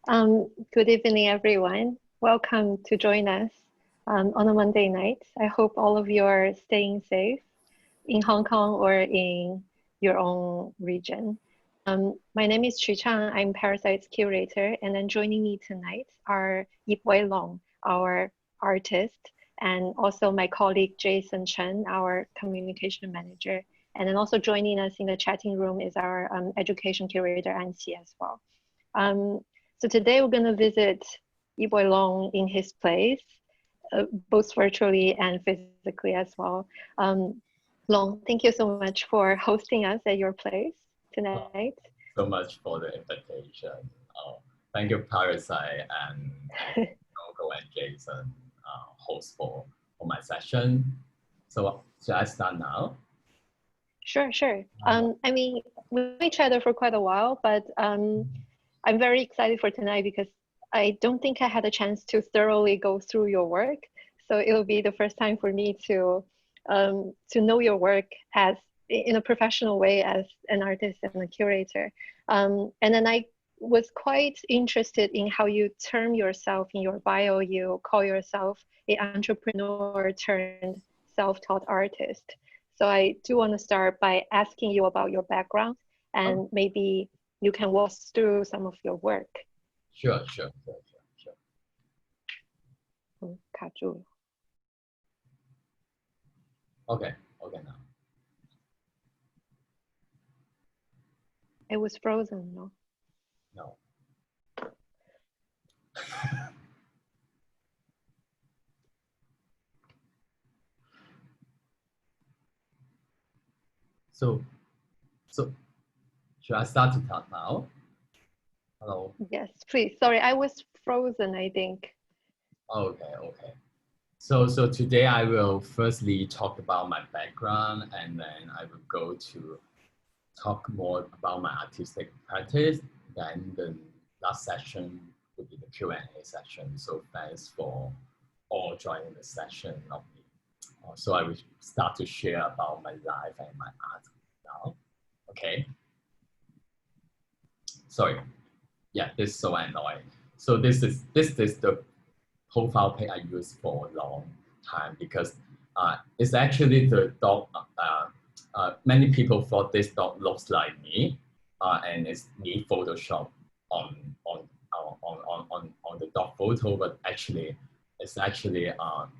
Good evening, everyone. Welcome to join us on a Monday night. I hope all of you are staying safe in Hong Kong or in your own region. My name is Chu Chang. I'm Parasite's curator, and then joining me tonight are Ip Wai Lung, our artist, and also my colleague Jason Chen, our communication manager. And then also joining us in the chatting room is our education curator, Anqi, as well. So today we're going to visit Ip Wai Lung in his place, both virtually and physically as well. Long, thank you so much for hosting us at your place tonight. So much for the invitation. Thank you, Parasite and Nogo and Jason, host for my session. So should I start now? Sure. I mean, we know each other for quite a while, but I'm very excited for tonight because I don't think I had a chance to thoroughly go through your work. So it will be the first time for me to know your work as in a professional way as an artist and a curator. And then I was quite interested in how you term yourself in your bio. You call yourself an entrepreneur turned self-taught artist. So I do want to start by asking you about your background and maybe you can walk us through some of your work. Sure. Okay, now. It was frozen, no? No. So should I start to talk now? Hello? Yes, please. Sorry, I was frozen, I think. Okay. So today I will firstly talk about my background, and then I will go to talk more about my artistic practice. Then the last session will be the Q&A session. So thanks for all joining the session of me. So I will start to share about my life and my art now. Okay. Sorry. Yeah, this is so annoying. So this is the profile pic I used for a long time because it's actually the dog. Many people thought this dog looks like me, and it's me Photoshop on the dog photo, but actually it's actually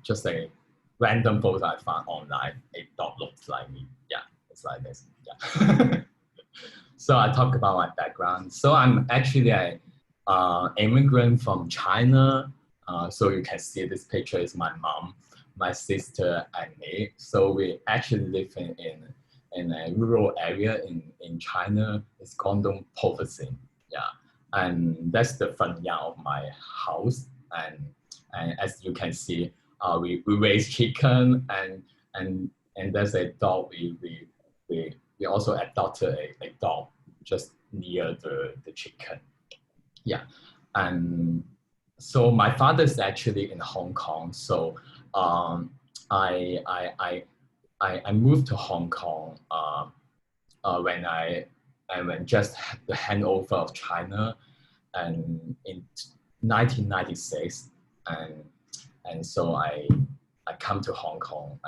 just a random photo I found online. A dog looks like me. Yeah, it's like this. Yeah. So I talk about my background. So I'm actually an immigrant from China. So you can see this picture is my mom, my sister, and me. So we actually live in a rural area in China. It's Guangdong province. Yeah, and that's the front yard of my house. And as you can see, we raise chicken and there's a dog. We also adopted a dog just near the chicken. Yeah, and so my father is actually in Hong Kong. So I moved to Hong Kong when just the handover of China, and in 1996, and so I come to Hong Kong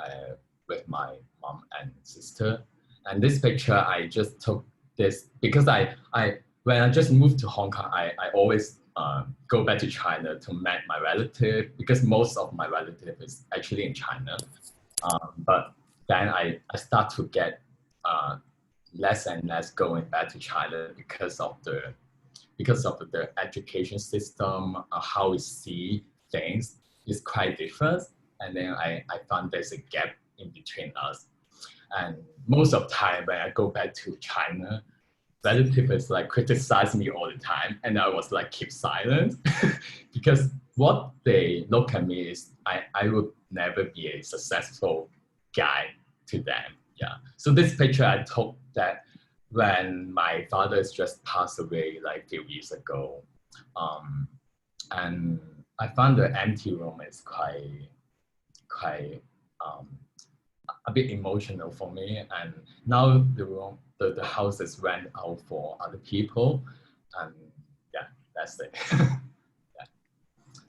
with my mom and sister. And this picture I just took this because when I just moved to Hong Kong, I always go back to China to meet my relative because most of my relative is actually in China. But then I start to get less and less going back to China because of the education system, how we see things is quite different. And then I found there's a gap in between us. And most of the time when I go back to China, relatives like criticize me all the time, and I was like keep silent because what they look at me is I would never be a successful guy to them. Yeah. So this picture I took that when my father just passed away like a few years ago, and I found the empty room is quite a bit emotional for me. And now the house is rent out for other people, and yeah, that's it. Yeah.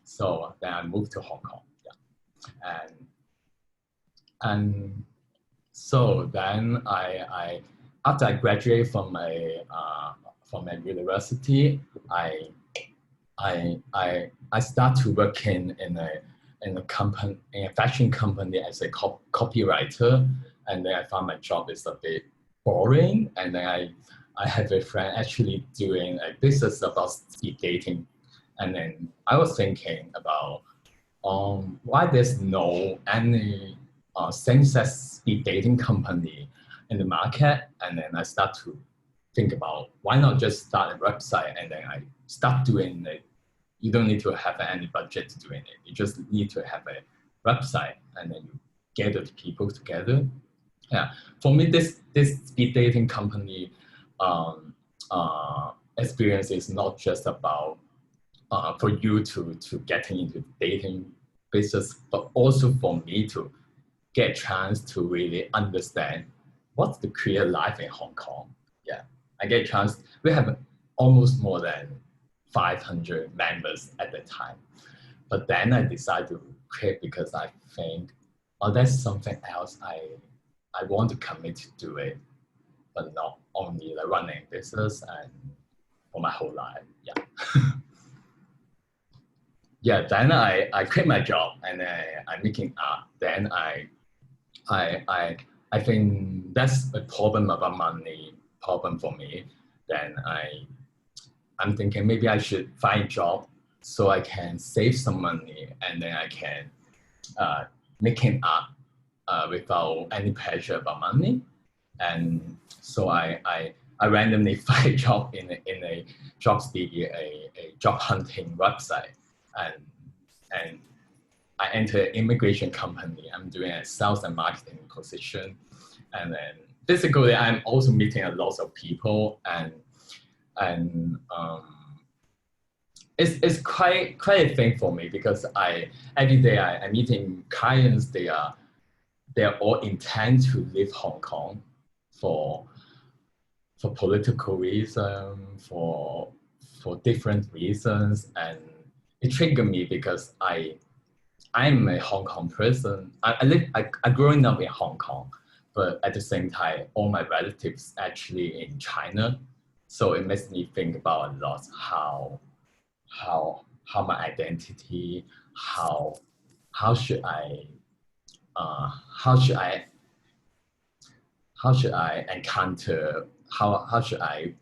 So then I moved to Hong Kong. Yeah. And so then I after I graduated from a university, I start to work in a company, in a fashion company as a copywriter, and then I found my job is a bit boring, and then I have a friend actually doing a business about speed dating, and then I was thinking about why there's no any same-sex speed dating company in the market, and then I start to think about why not just start a website, and then I start doing it. You don't need to have any budget to doing it. You just need to have a website, and then you gather the people together. Yeah, for me, this speed dating company experience is not just about for you to getting into dating business, but also for me to get a chance to really understand what's the queer life in Hong Kong. Yeah, I get a chance. We have almost more than 500 members at the time. But then I decided to quit because I think, oh, that's something else I want to commit to do it, but not only like running business and for my whole life. Yeah. Yeah, then I quit my job and I'm making art. Then I think that's a problem about money problem for me. Then I'm thinking maybe I should find a job so I can save some money, and then I can making art without any pressure about money. And so I randomly find a job in a job studio, a job hunting website, and I enter an immigration company. I'm doing a sales and marketing position, and then basically I'm also meeting a lot of people, and it's quite a thing for me because every day I'm meeting clients. They're all intent to leave Hong Kong for political reasons, for different reasons, and it triggered me because I'm a Hong Kong person. I growing up in Hong Kong, but at the same time, all my relatives actually in China. So it makes me think about a lot how my identity, how should I encounter, how should I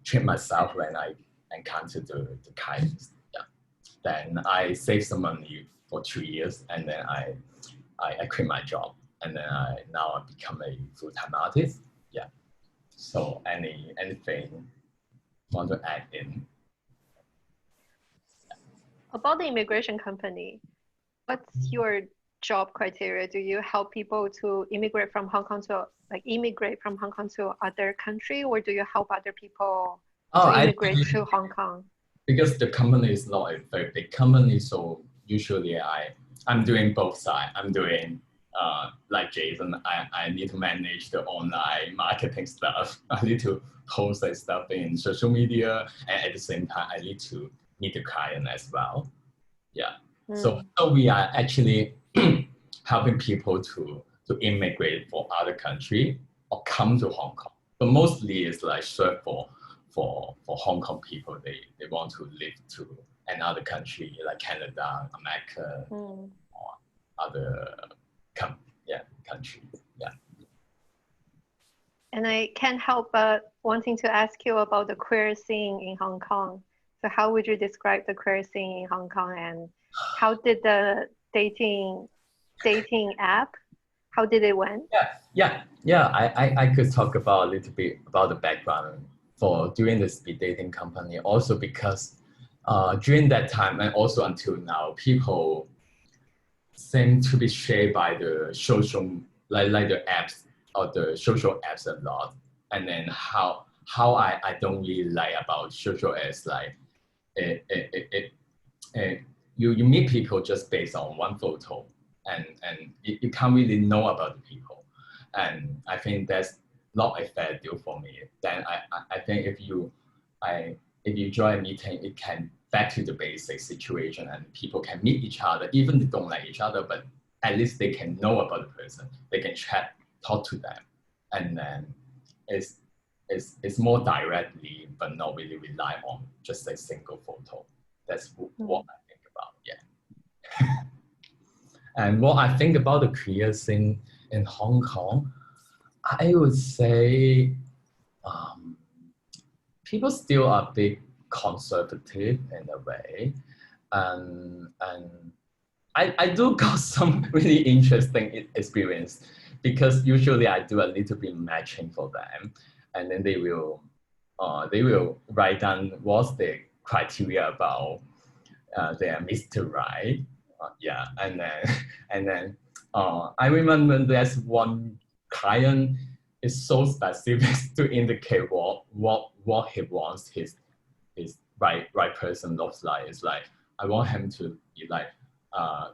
treat myself when I encounter the kindness. Yeah. Then I save some money for 2 years, and then I quit my job, and then now I become a full-time artist. Yeah. So anything want to add in? About the immigration company, what's your job criteria? Do you help people to immigrate from Hong Kong to other country, or do you help other people to immigrate to Hong Kong? Because the company is not a very big company, so usually I'm doing both sides. I'm doing like Jason, I need to manage the online marketing stuff. I need to post that stuff in social media, and at the same time, I need to meet the client as well. Yeah. So we are actually helping people to immigrate for other country or come to Hong Kong. But mostly it's like serve for Hong Kong people. They want to live to another country like Canada, America, or other countries. Yeah. And I can't help but wanting to ask you about the queer scene in Hong Kong. So how would you describe the queer scene in Hong Kong, and how did the dating app, how did it went? I could talk about a little bit about the background for doing the speed dating company. Also because during that time and also until now, people seem to be shaped by the social, like the apps or the social apps a lot. And then how I don't really like about social apps, like you meet people just based on one photo, and you can't really know about the people, and I think that's not a fair deal for me. Then I think if if you join a meeting, it can back to the basic situation and people can meet each other, even if they don't like each other, but at least they can know about the person. They can chat, talk to them. And then it's more directly, but not really rely on just a single photo. That's what I think about, yeah. And what I think about the queer scene in Hong Kong, I would say people still are a bit conservative in a way. And I do got some really interesting experience because usually I do a little bit matching for them, and then they will write down what's the criteria about their Mr. Right. Yeah, and then and then I remember there's one client is so specific to indicate what he wants his right person looks like. It's like I want him to be like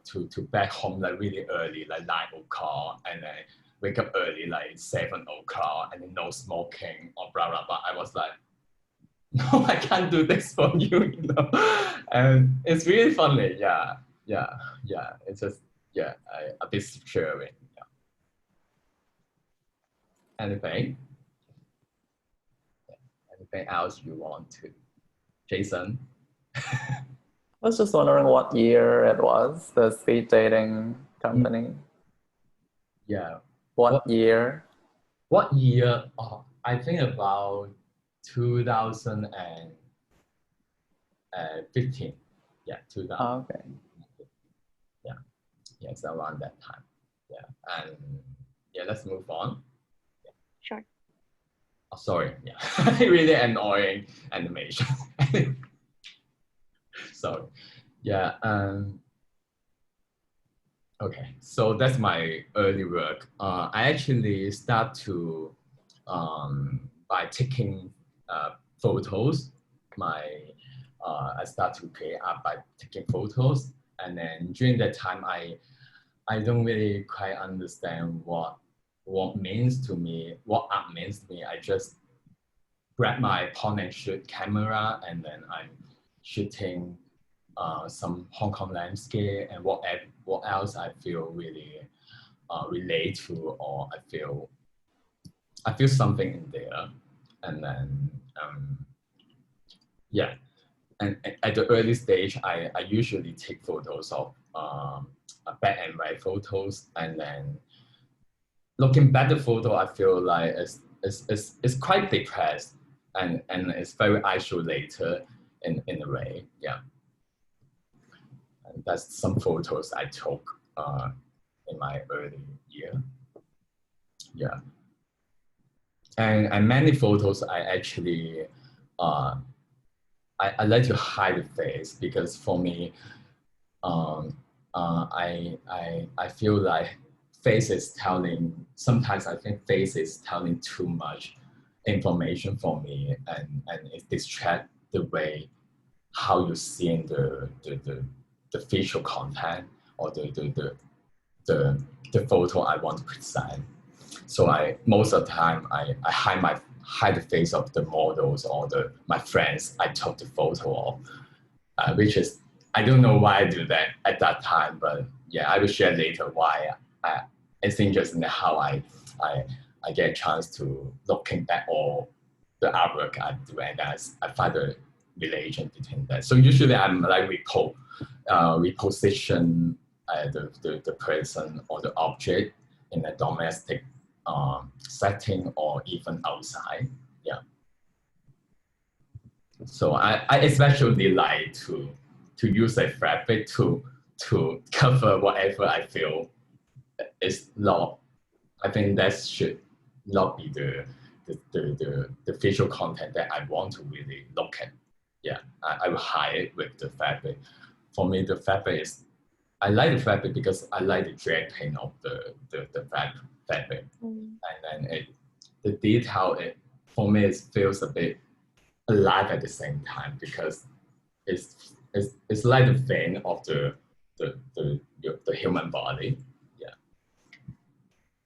to back home like really early, like 9 o'clock, and then wake up early like 7 o'clock, and then no smoking or blah blah blah. I was like, no, I can't do this for you, you know. And it's really funny, yeah. It's just a bit sharing. Yeah. Anything? Anything else you want to, Jason? I was just wondering what year it was, the speed dating company. Yeah. What year? What year? Oh, I think about 2015. Yeah, 2000. Oh, okay. Yeah, it's around that time. Yeah, and yeah, let's move on. Yeah. Sure. Oh, sorry. Yeah, really annoying animation. Sorry. Yeah. Okay, so that's my early work. I actually start to by taking photos. I start to create art by taking photos, and then during that time, I don't really quite understand what means to me, what art means to me. I just grab my point and shoot camera, and then I'm shooting some Hong Kong landscape and what else I feel really relate to, or I feel something in there. And then yeah, and at the early stage, I usually take photos of black and white photos, and then looking back the photo, I feel like it's quite depressed, and it's very isolated in a way. Yeah. And that's some photos I took in my early year. Yeah. And many photos I actually, I like to hide the face, because for me, I feel like face is telling, sometimes I think face is telling too much information for me, and it distracts the way how you see in the visual content or the photo I want to present. So most of the time I hide the face of the models or my friends I took the photo of, which is, I don't know why I do that at that time, but yeah, I will share later why it's interesting how I get a chance to looking back all the artwork I do, and I find the relation between that. So usually I'm like reposition the person or the object in a domestic setting or even outside. Yeah. So I especially like to use a fabric to cover whatever I feel is not. I think that should not be the visual content that I want to really look at. Yeah, I will hide it with the fabric. For me, the fabric is, I like the fabric because I like the draping of the fabric. And then the detail, for me, it feels a bit alive at the same time, because it's like the vein of the human body.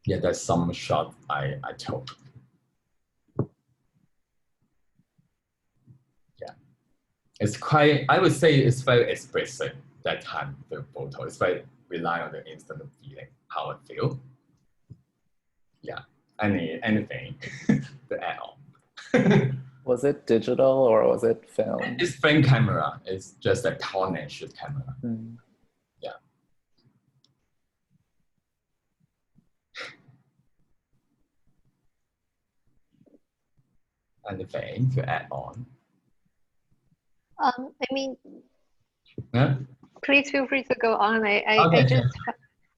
Yeah, that's some shot I took. Yeah. it's quite, I would say it's very explicit that time, the photo. It's very rely on the instant feeling, how I feel. Yeah, anything to add on. Was it digital or was it film? It's film camera. It's just a point and shoot camera. Mm. Yeah. Anything to add on? I mean, Yeah? please feel free to go on. Okay.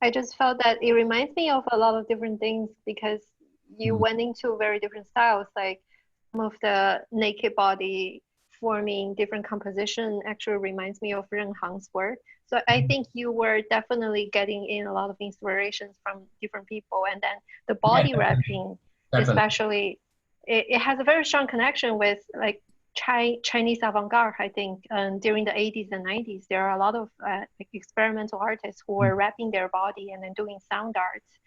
I just felt that it reminds me of a lot of different things because you went into very different styles, like some of the naked body forming different composition actually reminds me of Ren Hang's work. So I think you were definitely getting in a lot of inspirations from different people, and then the body wrapping, Definitely. especially, it has a very strong connection with like Chinese avant-garde. I think during the 80s and 90s, there are a lot of like experimental artists who were wrapping their body and then doing sound arts.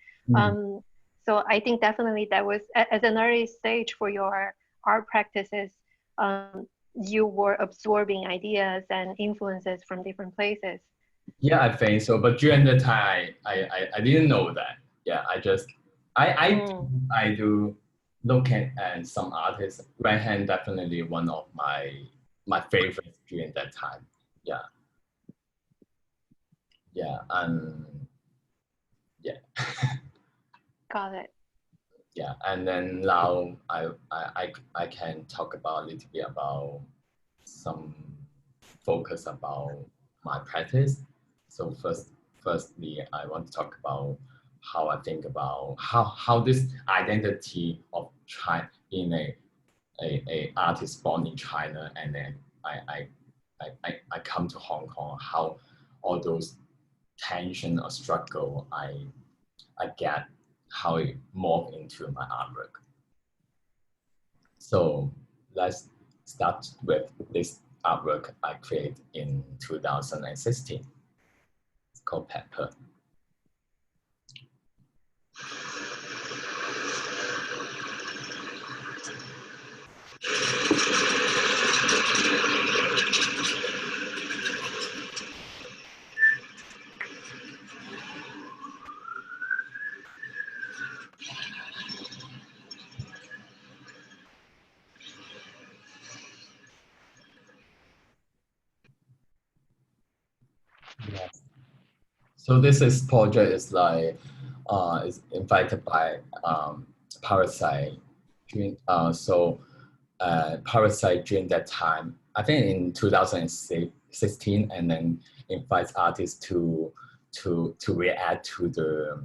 So I think definitely that was as an early stage for your art practices. You were absorbing ideas and influences from different places. Yeah, I think so. But during the time, I didn't know that. Yeah, I do look at some artists. Right hand definitely one of my favorites during that time. Yeah. Yeah, yeah. Got it. Yeah, and then now I can talk about a little bit about some focus about my practice. So firstly, I want to talk about how I think about how this identity of China in a artist born in China, and then I come to Hong Kong, how all those tension or struggle I get, how it morphed into my artwork. So let's start with this artwork I created in 2016. It's called Pepper. Yes. So this project is like is invited by Parasite. Parasite during that time, I think in 2016, and then invites artists to react to the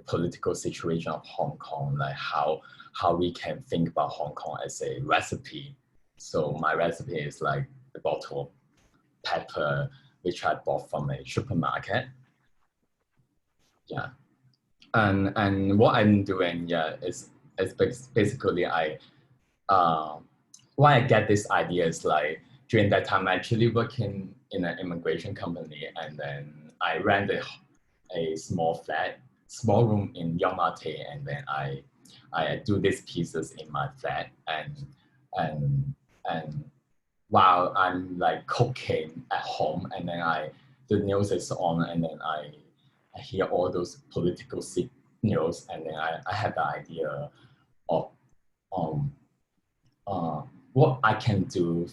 political situation of Hong Kong, like how we can think about Hong Kong as a recipe. So my recipe is like a bottle of pepper, which I bought from a supermarket. Yeah, and what I'm doing, yeah, is basically why I get this idea is like during that time I actually working in an immigration company, and then I rented a small room in Yamate, and then I do these pieces in my flat, and while I'm like cooking at home, and then the news is on, and then I hear all those political news, and then I had the idea of what I can do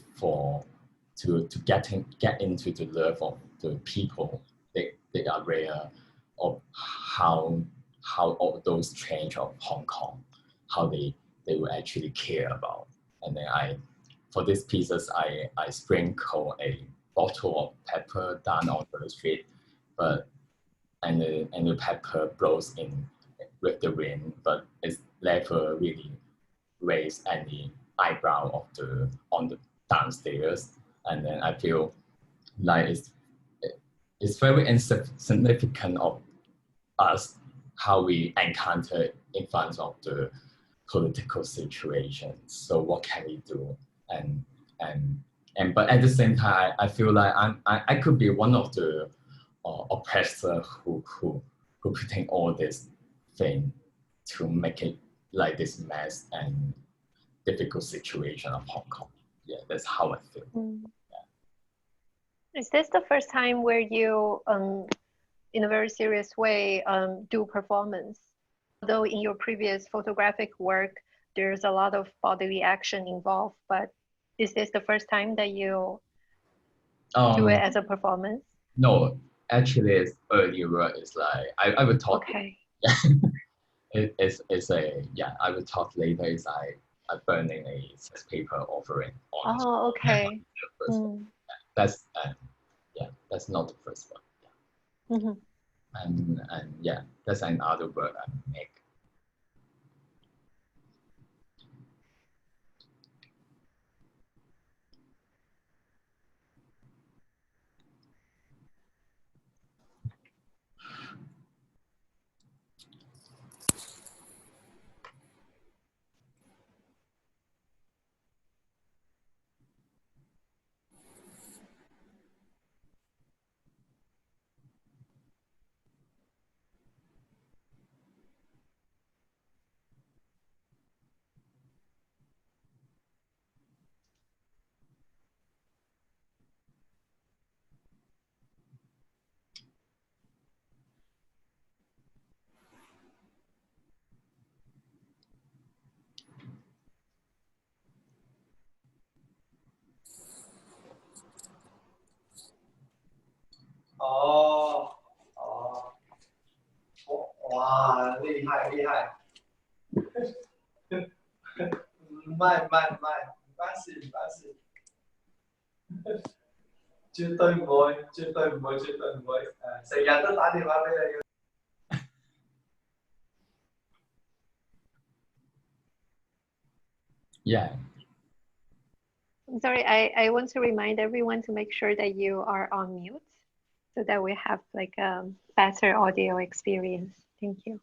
to get into the love of the people. They are rare, of how all those change of Hong Kong, how they will actually care about. And then for these pieces I sprinkle a bottle of pepper down onto the street, and the pepper blows in with the wind, but it's never really raise any eyebrow on the downstairs. And then I feel like it's very insignificant of us, how we encounter in front of the political situation. So what can we do? But at the same time, I feel like I could be one of the oppressor who putting all this thing to make it like this mess and difficult situation of Hong Kong. Yeah, that's how I feel. Is this the first time where you, in a very serious way, do performance? Although in your previous photographic work, there's a lot of bodily action involved, but is this the first time that you do it as a performance? No, actually, it's earlier. It's like I would talk. Okay. It's a I will talk later. Is I burning a sex paper offering on Oh, okay. the first one. That's that's not the first one. Mm-hmm. And yeah, that's another work I make. Oh, oh, 哇，厉害厉害！慢慢慢，唔關事唔關事，絕對唔會，絕對唔會，絕對唔會。成日都打電話俾你。Yeah. I'm sorry, I want to remind everyone to make sure that you are on mute so that we have like a better audio experience. Thank you.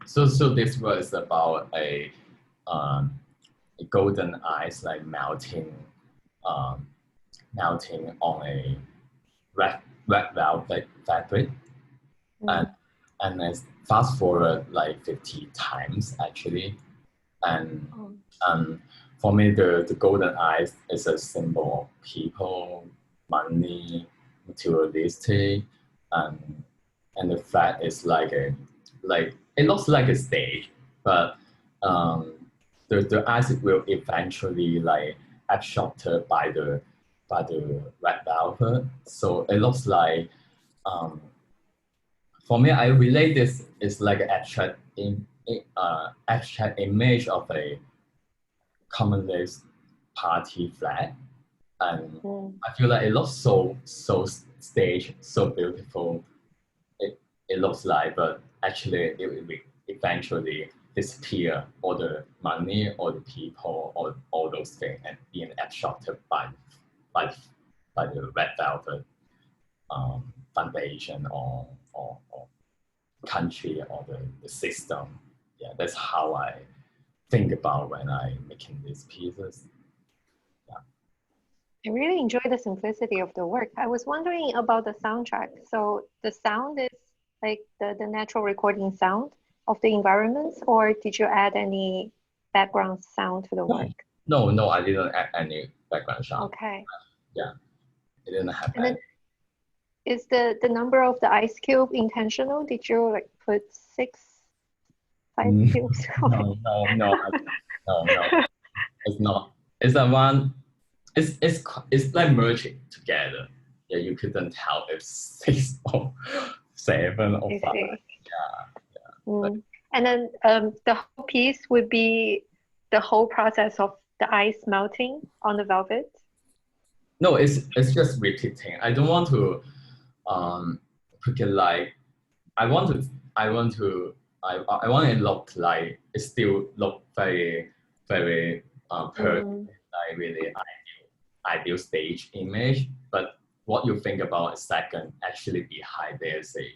So this was about a golden ice like melting on a red velvet fabric, and then fast forward like 50 times actually, and for me the golden ice is a symbol of people, money, materialistic, and the flag is like it looks like a stage, but the ice will eventually like absorbed by the red velvet. So it looks like for me, I relate this is like an abstract image of a communist party flag, and I feel like it looks so staged, so beautiful. It looks like, but actually it will eventually disappear, all the money, all the people, all those things, and being absorbed by the red velvet foundation or country or the system. Yeah, that's how I think about when I making these pieces. Yeah. I really enjoy the simplicity of the work. I was wondering about the soundtrack. So the sound is like the natural recording sound of the environments, or did you add any background sound to the work? No, I didn't add any background sound. Okay. Yeah, it didn't have and any. Then, is the number of the ice cube intentional? Did you like put 6 ice cubes? No. It's not. It's a one. It's like merging together. Yeah, you couldn't tell if 6 or 7 or 5. Yeah. And then the whole piece would be the whole process of the ice melting on the velvet. No, it's just repeating. I don't want to put it like I want it look like it still look very perfect, like really ideal stage image. But what you think about a second, actually behind there's a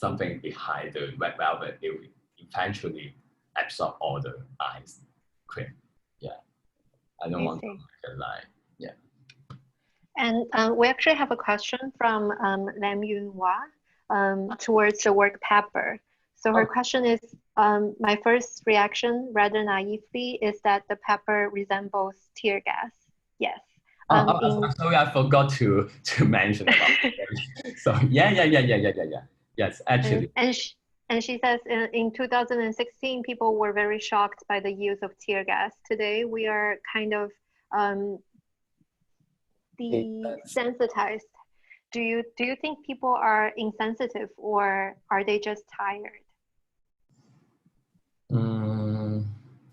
something behind the red velvet, it will eventually absorb all the ice cream. Yeah, I don't want to make a lie. Yeah. And we actually have a question from Lam Yun Hua towards the word pepper. So her question is, my first reaction, rather naively, is that the pepper resembles tear gas. Yes. Sorry, I forgot to mention about it. So yeah. Yes, actually. And she says in 2016, people were very shocked by the use of tear gas. Today, we are kind of desensitized. Do you think people are insensitive, or are they just tired?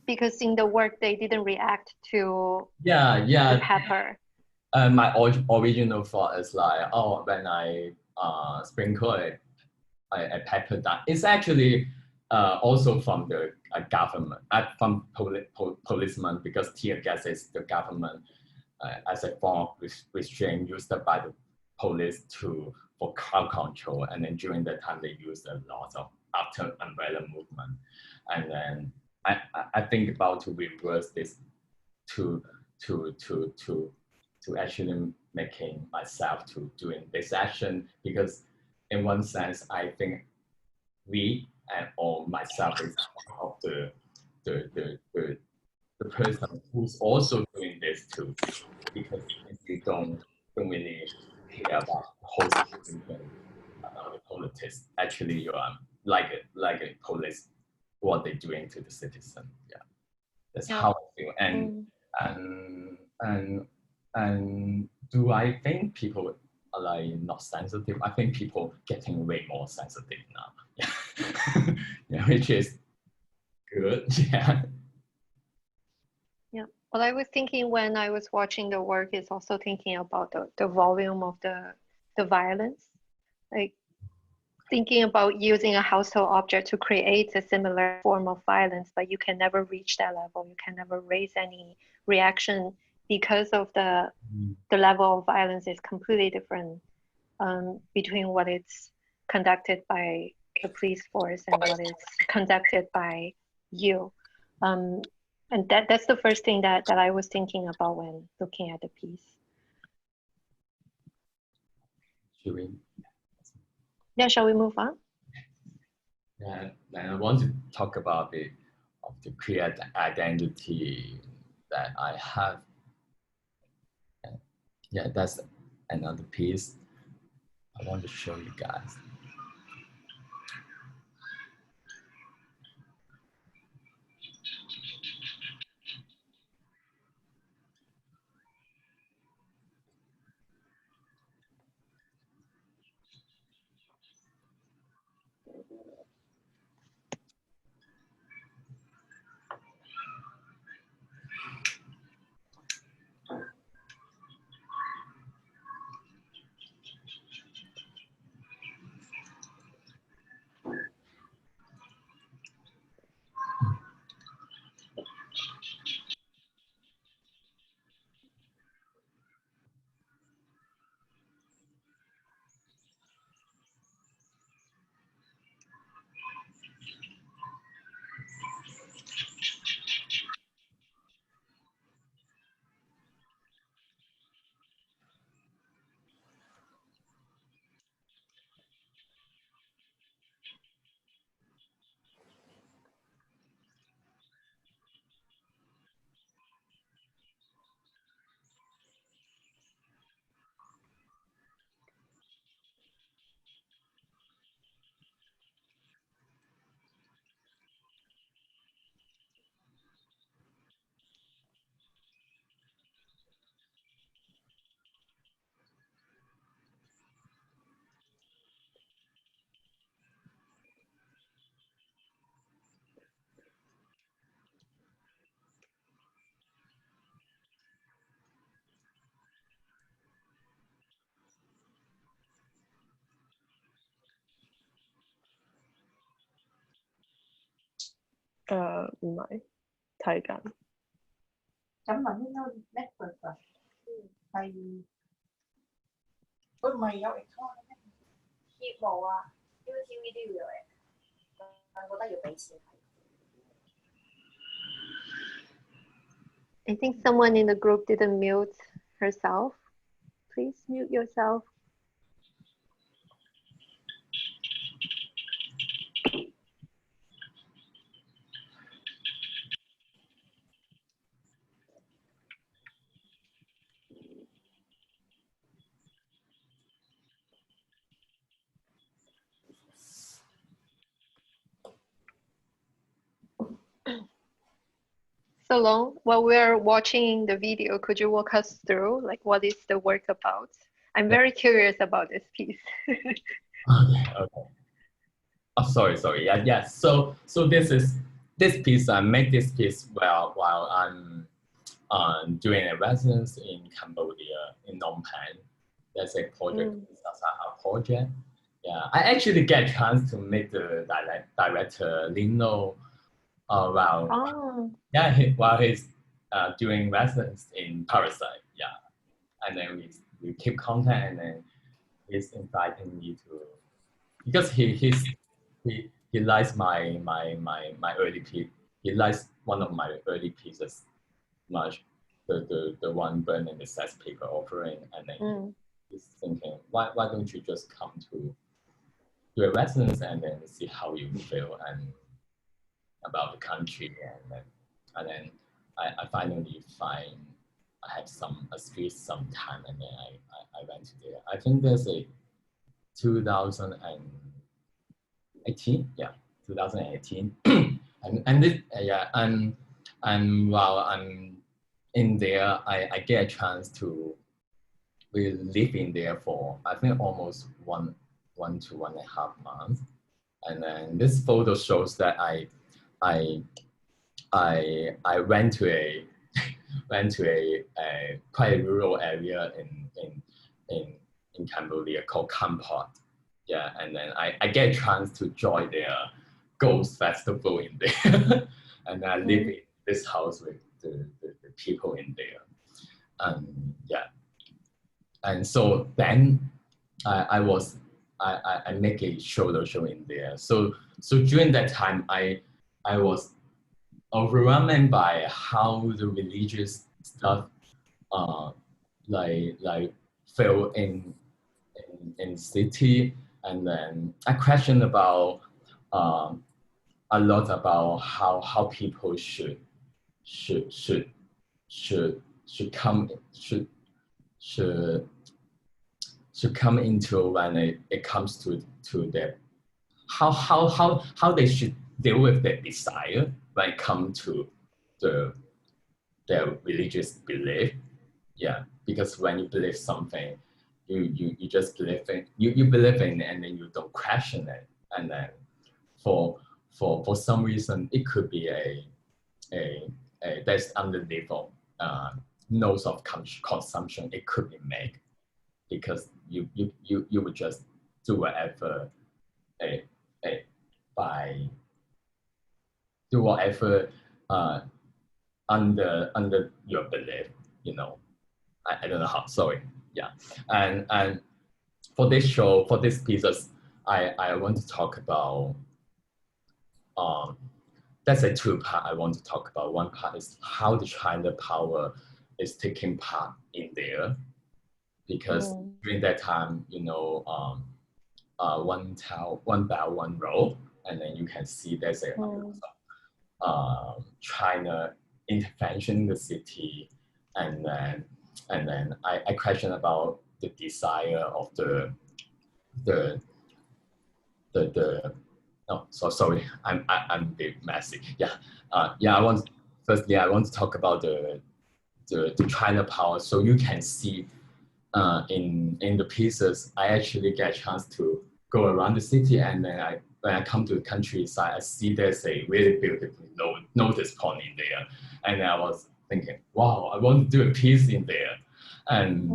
Because in the work they didn't react to the pepper. My original thought is like, oh, when I sprinkle a pepper down, it's actually also from the government, from policemen, because tear gas is the government as a form of restraint used by the police for crowd control, and then during that time they used a lot of after umbrella movement, and then I think about to reverse this to actually making myself to doing this action, because in one sense I think we or myself is part of the person who's also doing this too, because if you don't really care about the whole situation, about the politics, actually you are like a police, what they're doing to the citizen. Yeah, that's how I feel. And do I think people are like not sensitive? I think people getting way more sensitive now. Yeah, yeah, which is good. Yeah. Yeah. What I was thinking when I was watching the work is also thinking about the volume of the violence, like thinking about using a household object to create a similar form of violence, but you can never reach that level. You can never raise any reaction because of the level of violence is completely different between what it's conducted by the police force and what is conducted by you. And that's the first thing that I was thinking about when looking at the piece. Yeah, shall we move on? Yeah, and I want to talk about the queer identity that I have. Yeah, that's another piece I want to show you guys. I think someone in the group didn't mute herself. Please mute yourself. So Long, while we're watching the video, could you walk us through like what is the work about? I'm very curious about this piece. Okay. Oh, sorry. Yeah. So this piece. I made this piece while I'm doing a residence in Cambodia in Phnom Penh. There's a project, a project. Yeah, I actually get a chance to meet the director Lino while he's doing residence in Parasite. Yeah, and then we keep contact, and then he's inviting me to, because he likes my early piece. He likes one of my early pieces much, the one burning the sex paper offering, and then he's thinking, why don't you just come to do a residence and then see how you feel and about the country, and then I finally find I had some time, and then I went to there. I think there's a 2018, yeah, 2018, and this and while I'm in there, I get a chance to live in there for I think almost one to 1.5 months, and then this photo shows that I went to a quite a rural area in Cambodia called Kampot. Yeah, and then I get a chance to join their Ghost Festival in there, and I live in this house with the people in there, yeah, and so then I make a show in there. So during that time I was overwhelmed by how the religious stuff like fell in city, and then I questioned about a lot about how people should come into when it comes to their how they should deal with their desire when it comes to their religious belief. Yeah, because when you believe something, you just believe it. You believe in it, and then you don't question it. And then for some reason, it could be there's underlevel notes of consumption. It could be made because you would just do whatever under your belief, you know. I don't know how, sorry. Yeah. And for this show, for these pieces, I want to talk about that's a two part I want to talk about. One part is how the China power is taking part in there, because during that time, you know, one belt, one road, and then you can see there's a China intervention in the city, and then I question about the desire of the no, so sorry, I'm a bit messy. Yeah, I want to talk about the China power, so you can see in the pieces, I actually get a chance to go around the city, and then when I come to the countryside, I see there's a really beautiful notice point in there, and I was thinking, wow, I want to do a piece in there. And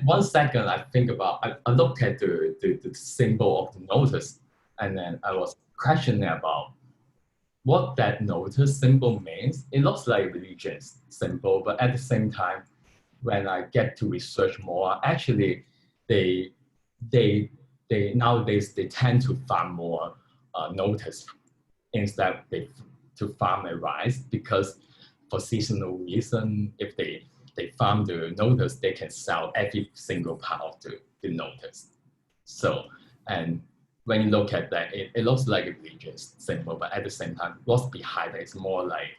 1 second I think about, I looked at the symbol of the notice, and then I was questioning about what that notice symbol means. It looks like a religious symbol, but at the same time, when I get to research more, actually they nowadays they tend to farm more notice instead to farm a rice, because for seasonal reason, if they farm the notice, they can sell every single part of the notice. So, and when you look at that, it looks like a religious symbol, but at the same time, what's behind it is more like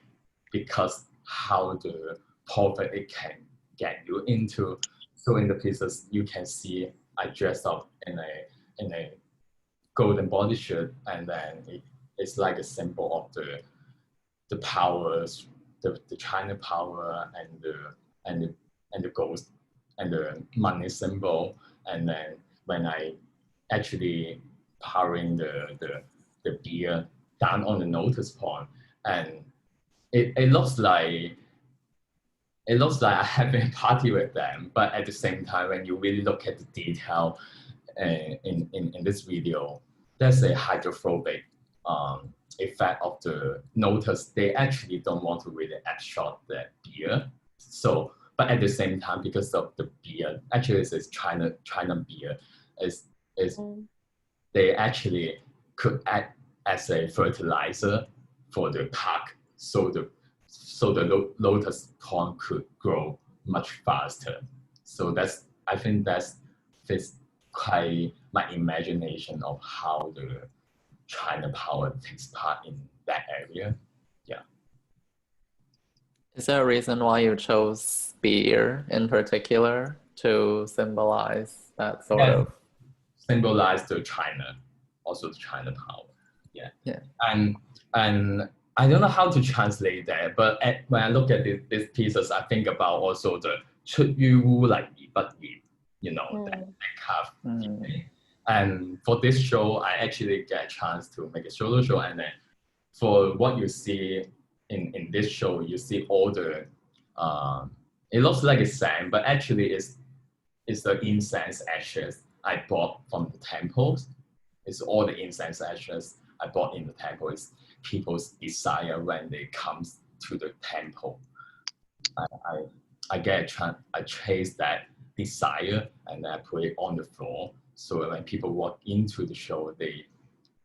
because how the profit it can get you into. So in the pieces, you can see I dress up in a golden body shirt, and then it's like a symbol of the powers, the China power, and the gold and the money symbol. And then when I actually powering the beer down on the notice point, and it looks like I'm having a party with them, but at the same time, when you really look at the detail in this video, there's a hydrophobic effect of the notice. They actually don't want to really absorb the beer. So, but at the same time, because of the beer, actually it's China beer, is they actually could act as a fertilizer for the park, so the lotus pond could grow much faster. So I think that's fits quite my imagination of how the China power takes part in that area. Yeah. Is there a reason why you chose beer in particular to symbolize that sort of? Symbolize the China, also the China power. Yeah. Yeah. And I don't know how to translate that, but when I look at these pieces, I think about also the 出於污泥而不染, you know, that kind of thing. And for this show, I actually get a chance to make a solo show. And then for what you see in this show, you see all the, it looks like a sand, but actually it's the incense ashes I bought from the temples. It's all the incense ashes I bought in the temple. It's people's desire when they come to the temple. I get a chance, I chase that desire and I put it on the floor. So when people walk into the show, they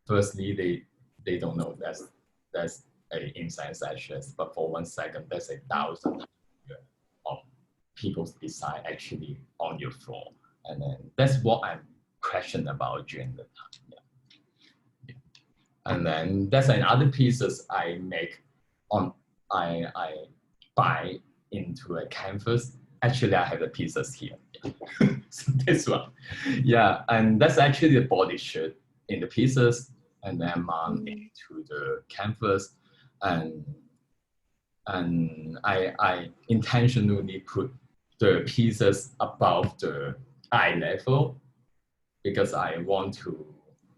don't know that's a incense ashes, but for 1 second, there's 1,000 of people's desire actually on your floor. And then that's what I'm questioning about during the time. Yeah. Yeah. And then there's another pieces I make on, I buy into a canvas. Actually, I have the pieces here. So this one, yeah, and that's actually the body shirt in the pieces, and then mount into the canvas, and I intentionally put the pieces above the eye level because I want to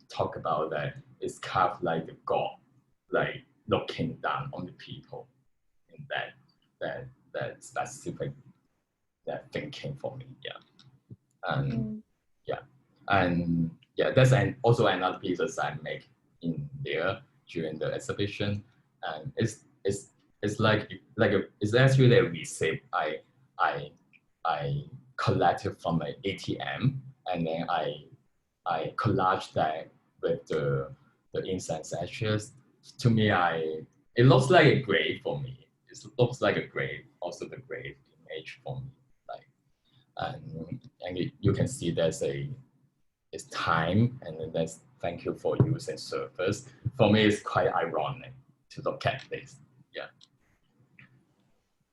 talk about that it's kind of like the God, like looking down on the people in that specific that thinking for me, yeah. And yeah, that's also another pieces I make in there during the exhibition, and it's actually a receipt I collected from an ATM, and then I collage that with the incense ashes. To me, it looks like a grave for me. It looks like a grave, also the grave image for me. And you can see it's time, and then there's thank you for using service. For me, it's quite ironic to look at this. Yeah.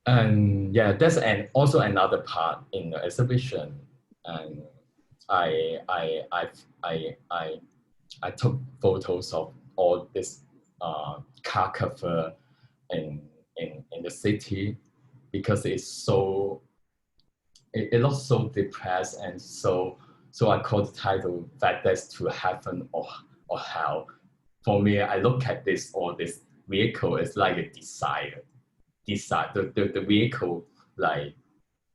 And yeah, there's also another part in the exhibition, and I took photos of all this car cover in the city because it's so. It looks so depressed, and so I call the title "That That's to Heaven or Hell." For me, I look at this vehicle is like a desire. The vehicle, like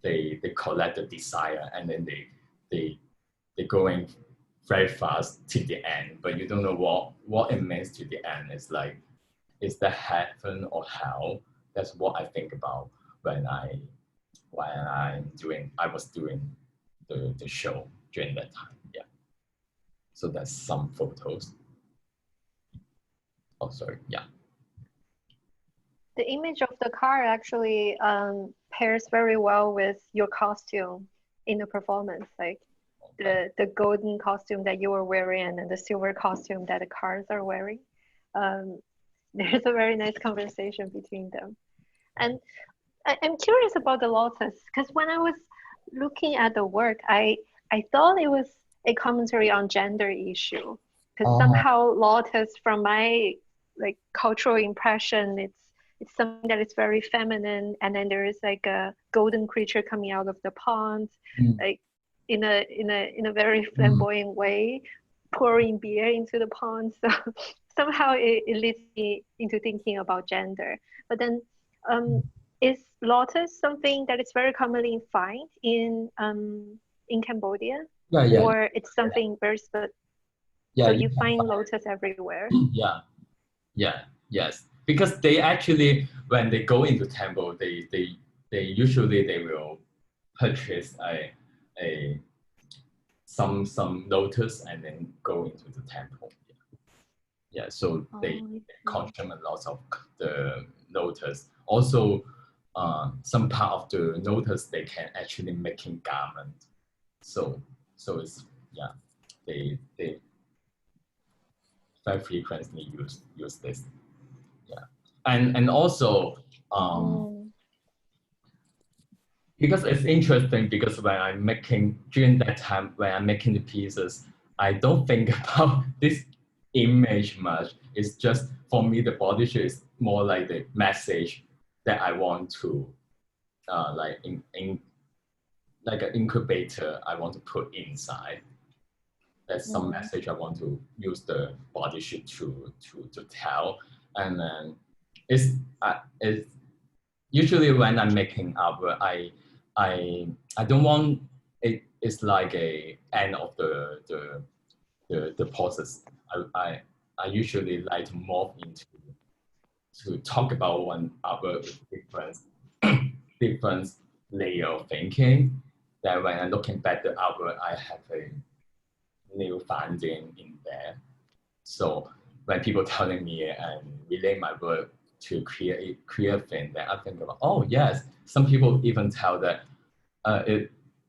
they collect the desire, and then they going very fast to the end, but you don't know what it means to the end. It's like, is that heaven or hell? That's what I think about when I was doing the show during that time. Yeah. So that's some photos. Oh, sorry. Yeah. The image of the car actually pairs very well with your costume in the performance, like the golden costume that you were wearing and the silver costume that the cars are wearing. There's a very nice conversation between them. And I'm curious about the lotus, because when I was looking at the work, I thought it was a commentary on gender issue, because somehow lotus, from my like cultural impression, it's something that is very feminine, and then there is like a golden creature coming out of the pond, like in a very flamboyant way, pouring beer into the pond. So somehow it leads me into thinking about gender. But then is lotus something that is very commonly found in Cambodia? Yeah. Or it's something very specific? Yeah, so you find lotus everywhere? Yes. Because they actually, when they go into temple, they usually they will purchase some lotus and then go into the temple. Yeah, so they consume a lot of the lotus. Also, some part of the lotus they can actually make in garment. So it's they very frequently use this. Yeah, and also because it's interesting, because when I'm making, during that time when I'm making the pieces, I don't think about this image much. It's just, for me, the body shape is more like the message that I want to like in like an incubator I want to put inside. That's some message I want to use the body shape to tell. And then it's usually when I'm making artwork, I don't want it's like a end of the process. I usually like to morph into to talk about one artwork with different layer of thinking. That when I'm looking back the artwork, I have a new finding in there. So when people telling me and relate my work to create thing, that I think about, oh yes, some people even tell that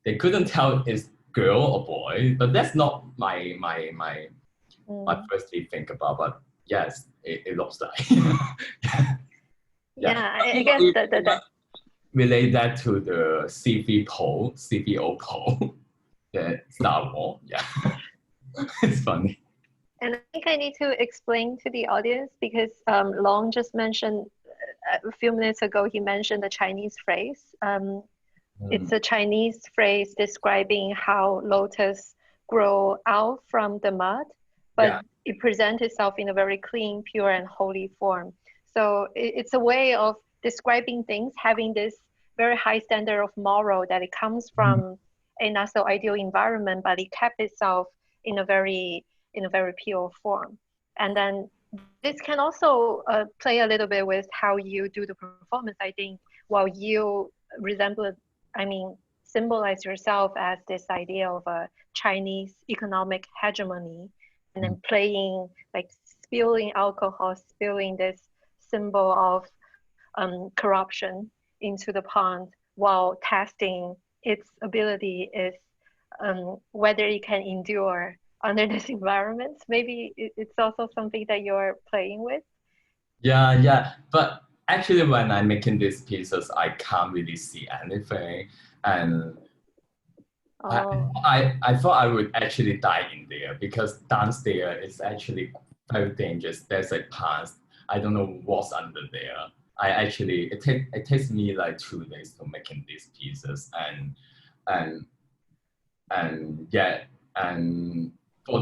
they couldn't tell it's girl or boy, but that's not my first think about. But yes, it looks like. I guess that relate that to the CVO pole, the Star Wars. Yeah, it's funny. And I think I need to explain to the audience, because Long just mentioned a few minutes ago, he mentioned the Chinese phrase. It's a Chinese phrase describing how lotus grow out from the mud, but it presents itself in a very clean, pure, and holy form. So it's a way of describing things having this very high standard of moral, that it comes from a not so ideal environment, but it kept itself in a very pure form. And then this can also play a little bit with how you do the performance. I think while you symbolize yourself as this idea of a Chinese economic hegemony, and then playing, like spilling alcohol, spilling this symbol of corruption into the pond, while testing its ability is whether it can endure under this environment. Maybe it's also something that you're playing with. Yeah. But actually, when I'm making these pieces, I can't really see anything, and I thought I would actually die in there, because downstairs is actually very dangerous. There's a pond. I don't know what's under there. It takes me like 2 days to making these pieces, and for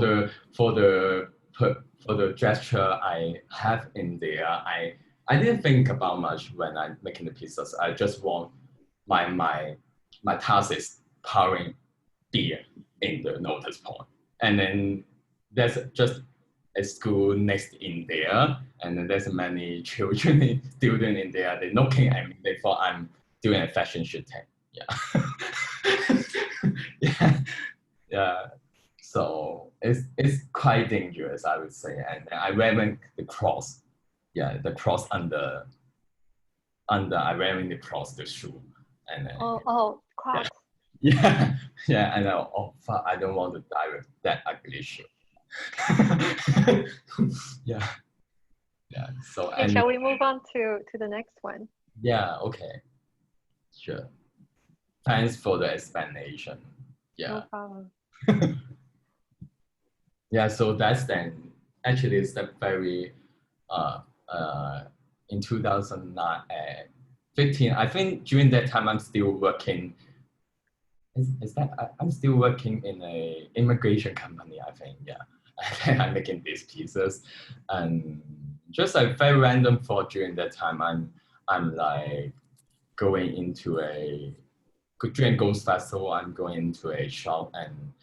the gesture I have in there, I didn't think about much when I'm making the pieces. I just want my task is pouring beer in the notice point, and then there's just a school next in there, and then there's many children, students in there. They're looking at me. They thought I'm doing a fashion shooting. Yeah. Yeah. So it's quite dangerous, I would say. And I wearing the cross, yeah, the cross under I wearing the cross the shoe, and then Crocs. yeah, yeah, and oh fuck, I don't want to die with that ugly shoe. Yeah, yeah. So Okay, shall we move on to the next one? Yeah, okay, sure. Thanks for the explanation. Yeah. No problem. Yeah, so that's then actually it's a very in 2015, I think during that time I'm still working. Is that I'm still working in a immigration company, I think, yeah. I'm making these pieces, and just like very random thought during that time, I'm like going into during Ghost Festival, I'm going into a shop and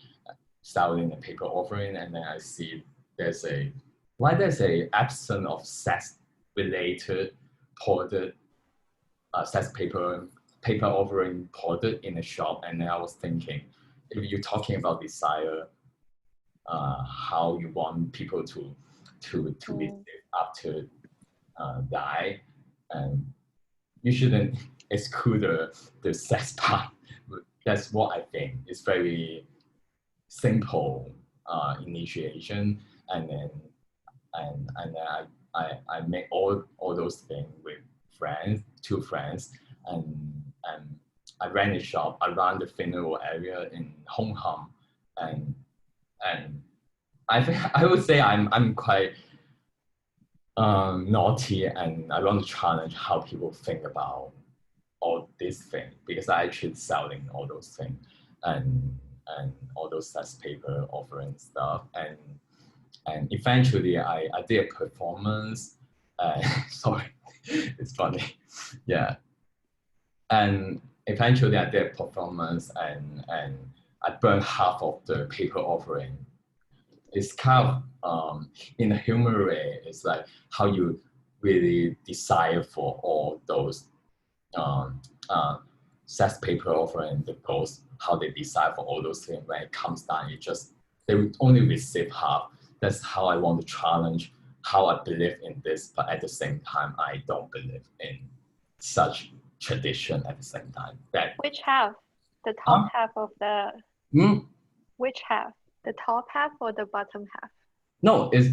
selling a paper offering, and then I see there's a absence of sex related product, sex paper offering product in a shop, and then I was thinking, if you're talking about desire, how you want people to live after die, and you shouldn't exclude the sex part. That's what I think. It's very simple initiation, and then I make all those things with two friends, and I ran a shop around the funeral area in Hong Kong, and I think I would say I'm quite naughty, and I want to challenge how people think about all these things, because I actually selling all those things and all those sex paper offering stuff, and eventually I did a performance. Sorry, it's funny, yeah. And eventually I did a performance, and I burned half of the paper offering. It's kind of in a humor way. It's like how you really desire for all those sex paper offering, the post, how they decide for all those things. When it comes down, they would only receive half. That's how I want to challenge how I believe in this, but at the same time, I don't believe in such tradition at the same time. Which half? The top half of the... Which half? The top half or the bottom half? No, it's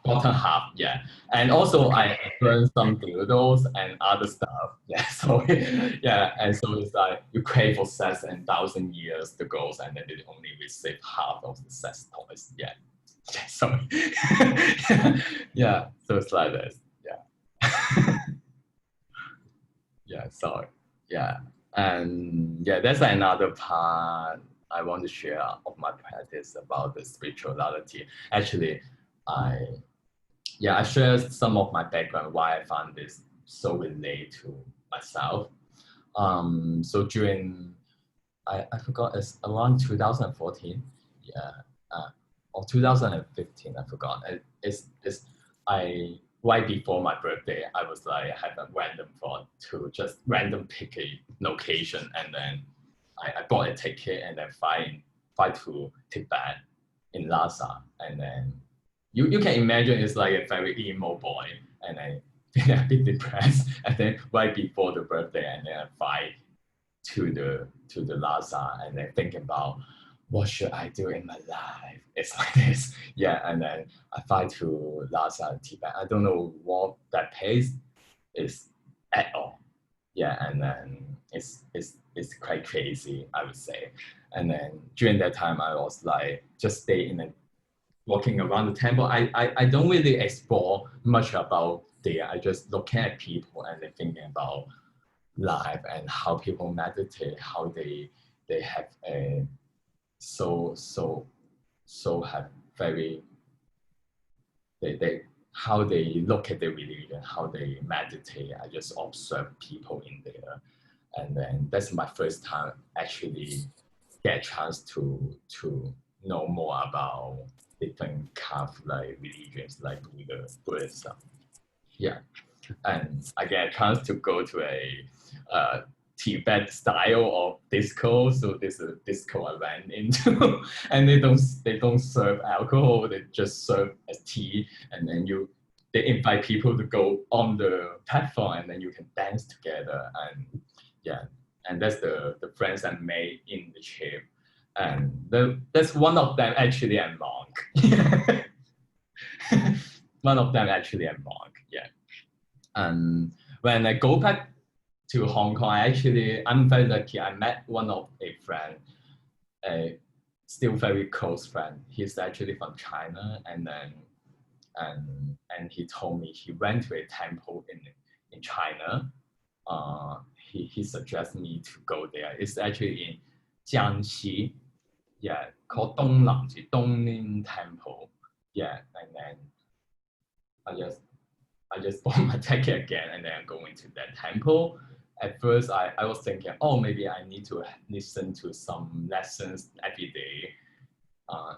bottom half, yeah. And also I burned some dildos and other stuff, yeah. So yeah, and so it's like you crave for sex, and 1,000 years to go, and then they only receive half of the sex toys, yeah. Sorry. Yeah, so it's like this, yeah. Yeah, sorry, yeah. And yeah, that's another part I want to share of my practice about the spirituality. Actually, I share some of my background, why I found this so related to myself. So during, I forgot, it's around 2014, yeah, or 2015, I forgot. Right before my birthday, I was like, I had a random thought to just random pick a location, and then I bought a ticket and then fly to Tibet in Lhasa, and then you can imagine it's like a very emo boy, and I feel a bit depressed, and then right before the birthday, and then I fly to the Lhasa, and then thinking about what should I do in my life. It's like this, yeah. And then I fly to Lhasa, Tibet. I don't know what that place is at all, yeah. And then it's quite crazy, I would say. And then during that time, I was like just stay in a walking around the temple. I don't really explore much about there. I just looking at people and then thinking about life and how people meditate, how they have a have very how they look at their religion, how they meditate. I just observe people in there, and then that's my first time actually get a chance to know more about different kind of like religions, like Buddhism. Yeah, and I get a chance to go to a Tibet style of disco. So this is a disco I went into, and they don't serve alcohol. They just serve as tea, and then they invite people to go on the platform, and then you can dance together. And yeah, and that's the friends I made in the trip. And that's one of them actually a monk. One of them actually a monk. Yeah. And when I go back to Hong Kong, I'm very lucky. I met one of a friend, a still very close friend. He's actually from China, and then and he told me he went to a temple in China. He suggested me to go there. It's actually in Jiangxi, yeah, called Dongning Temple. Yeah, and then I just bought my ticket again, and then I'm going to that temple. At first, I was thinking, oh, maybe I need to listen to some lessons every day.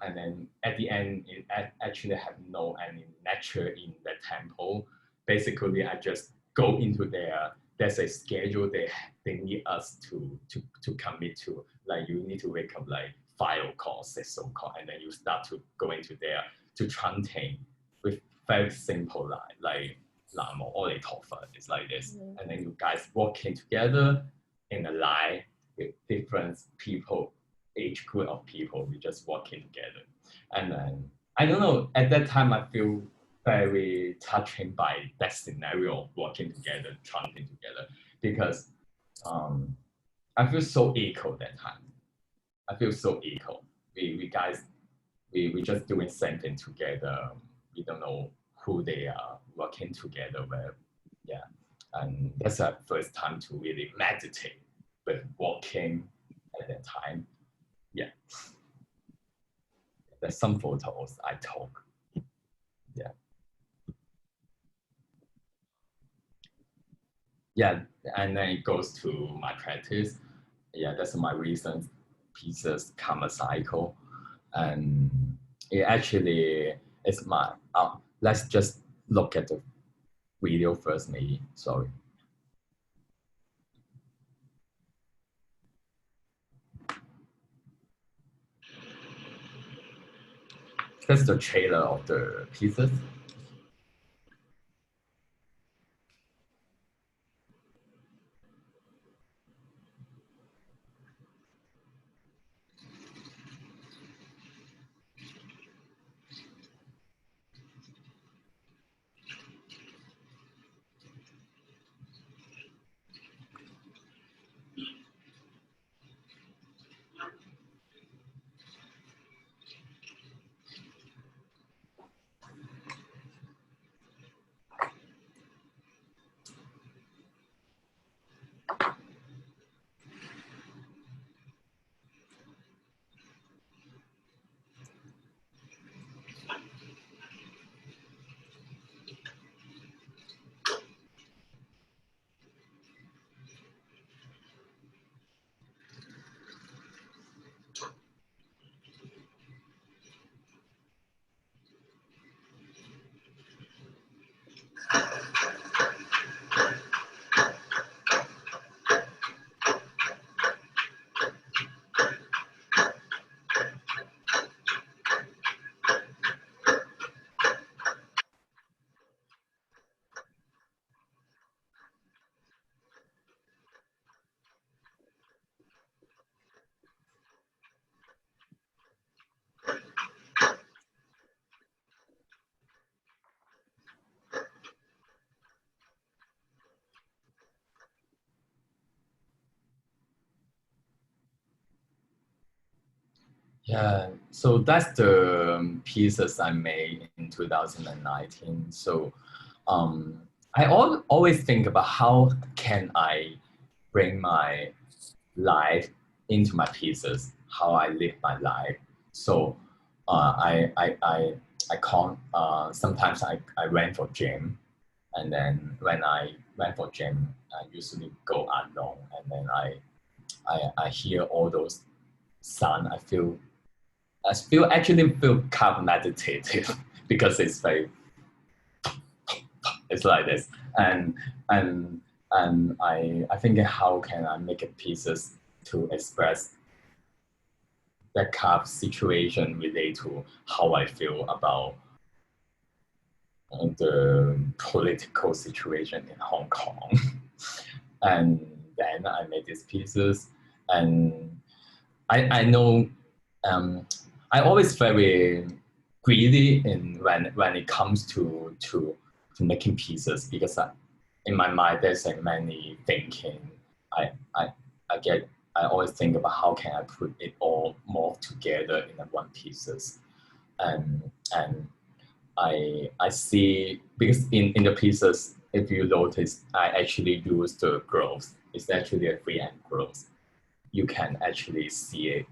And then at the end, it actually had no any lecture in the temple. Basically, I just go into there. There's a schedule they need us to commit to. Like you need to wake up like 5 o'clock, 6 o'clock, and then you start to go into there to chanting with very simple line, like Namo Ole Tofa. It's like this. Mm-hmm. And then you guys walking together in a line with different people, age group of people, we just walking together. And then, I don't know, at that time I feel very touching by that scenario of walking together, chanting together, because I feel so equal that time. I feel so equal. We guys, we just doing something together. We don't know who they are working together with. Yeah. And that's the first time to really meditate with walking at that time. Yeah. There's some photos I took. Yeah. Yeah, and then it goes to my practice. Yeah, that's my recent pieces karma cycle. And it actually is my, let's just look at the video first, maybe, sorry. That's the trailer of the pieces. Yeah, so that's the pieces I made in 2019. So I always think about how can I bring my life into my pieces, how I live my life. So I can't, sometimes I went for gym, and then when I went for gym, I usually go alone, and then I hear all those sound. Actually feel kind of meditative because it's very, it's like this, and And I think how can I make it pieces to express that kind of situation relate to how I feel about the political situation in Hong Kong. And then I made these pieces, and I know I always very greedy in when it comes to making pieces, because in my mind there's like many thinking. I I I always think about how can I put it all more together in one pieces, and I see, because in the pieces, if you notice, I actually use the growth. It's actually a free end growth. You can actually see it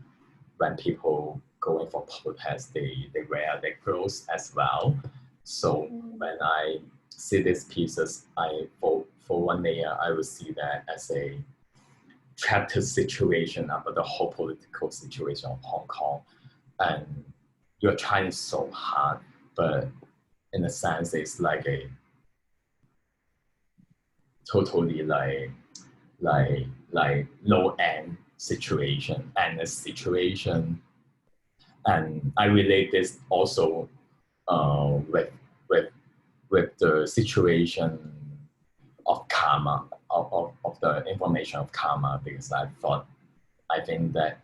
when people going for protest, they wear their clothes as well. So when I see these pieces, for 1 layer, I will see that as a chapter situation about the whole political situation of Hong Kong. And you're trying so hard, but in a sense, it's like a totally like low end situation and a situation. And I relate this also with the situation of karma, of the information of karma, because I think that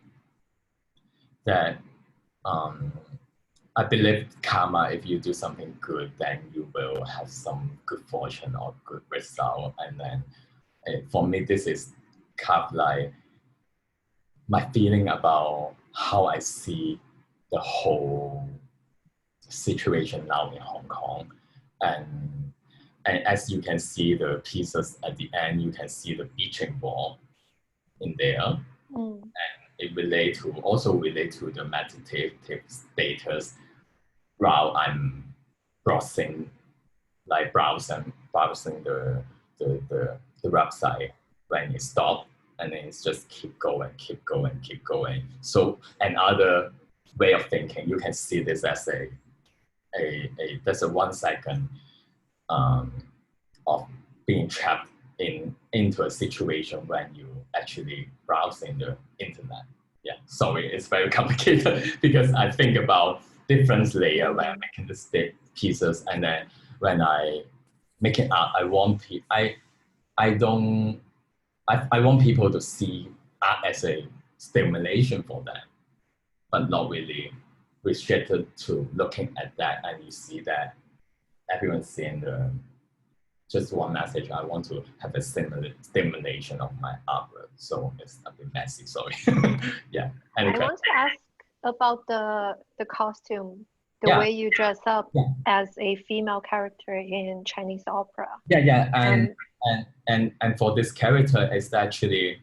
I believe karma, if you do something good, then you will have some good fortune or good result. And then for me, this is kind of like my feeling about how I see the whole situation now in Hong Kong. And as you can see the pieces at the end, you can see the beaching wall in there. And it also relate to the meditative status while I'm browsing the website. When it stops, and then it's just keep going. So another way of thinking, you can see this as there's a 1 second of being trapped into a situation when you actually browsing the internet. Yeah, sorry, it's very complicated because I think about different layer when I'm making the stick pieces, and then when I make it art, I want people to see art as a stimulation for them, but not really restricted to looking at that, and you see that everyone's seeing just one message. I want to have a stimulation of my artwork. So it's a bit messy, sorry. Yeah. I want to ask about the costume, the way you dress up as a female character in Chinese opera. Yeah. And for this character, it's actually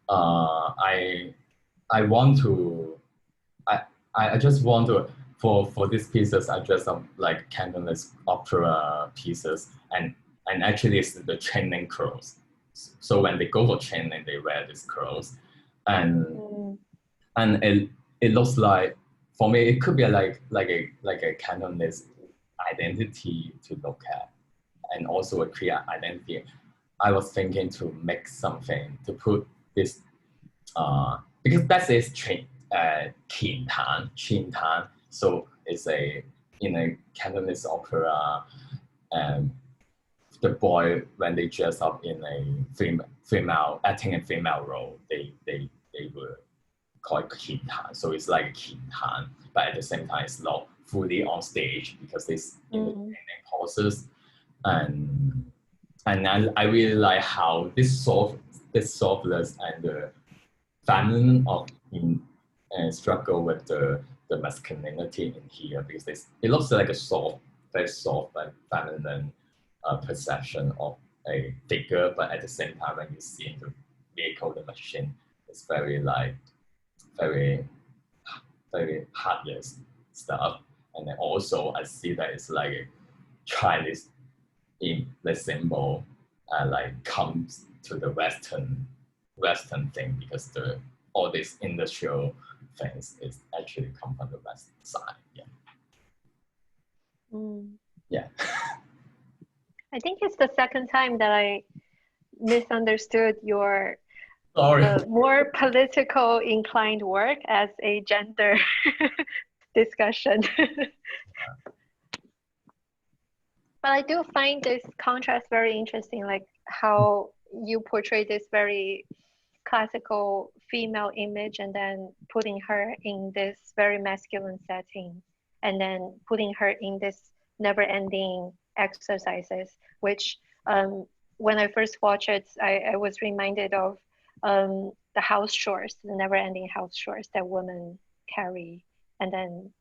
I just want to for these pieces, I dress up like Cantonese opera pieces, and actually it's the training clothes. So when they go for training, they wear these clothes, and it looks like, for me, it could be like a Cantonese identity to look at, and also a clear identity. I was thinking to make something to put this because that is Qin Tan. So it's in a Cantonese opera, and the boy, when they dress up in a female acting a female role, they will call it Qin Tan. So it's like a Qin Tan, but at the same time it's not fully on stage because it's in the training poses. And I really like how this softness and the feminine struggle with the masculinity in here, because it looks like a very soft, like feminine perception of a figure, but at the same time, when you see the vehicle, the machine, it's very heartless stuff. And then also I see that it's like a Chinese in the symbol like comes to the Western thing, because all these industrial things is actually come from the West side. Yeah. I think it's the second time that I misunderstood your Sorry. more political inclined work as a gender discussion. But I do find this contrast very interesting, like how you portray this very classical female image and then putting her in this very masculine setting and then putting her in this never-ending exercises, which when I first watched it, I was reminded of the house chores, the never-ending house chores that women carry. And then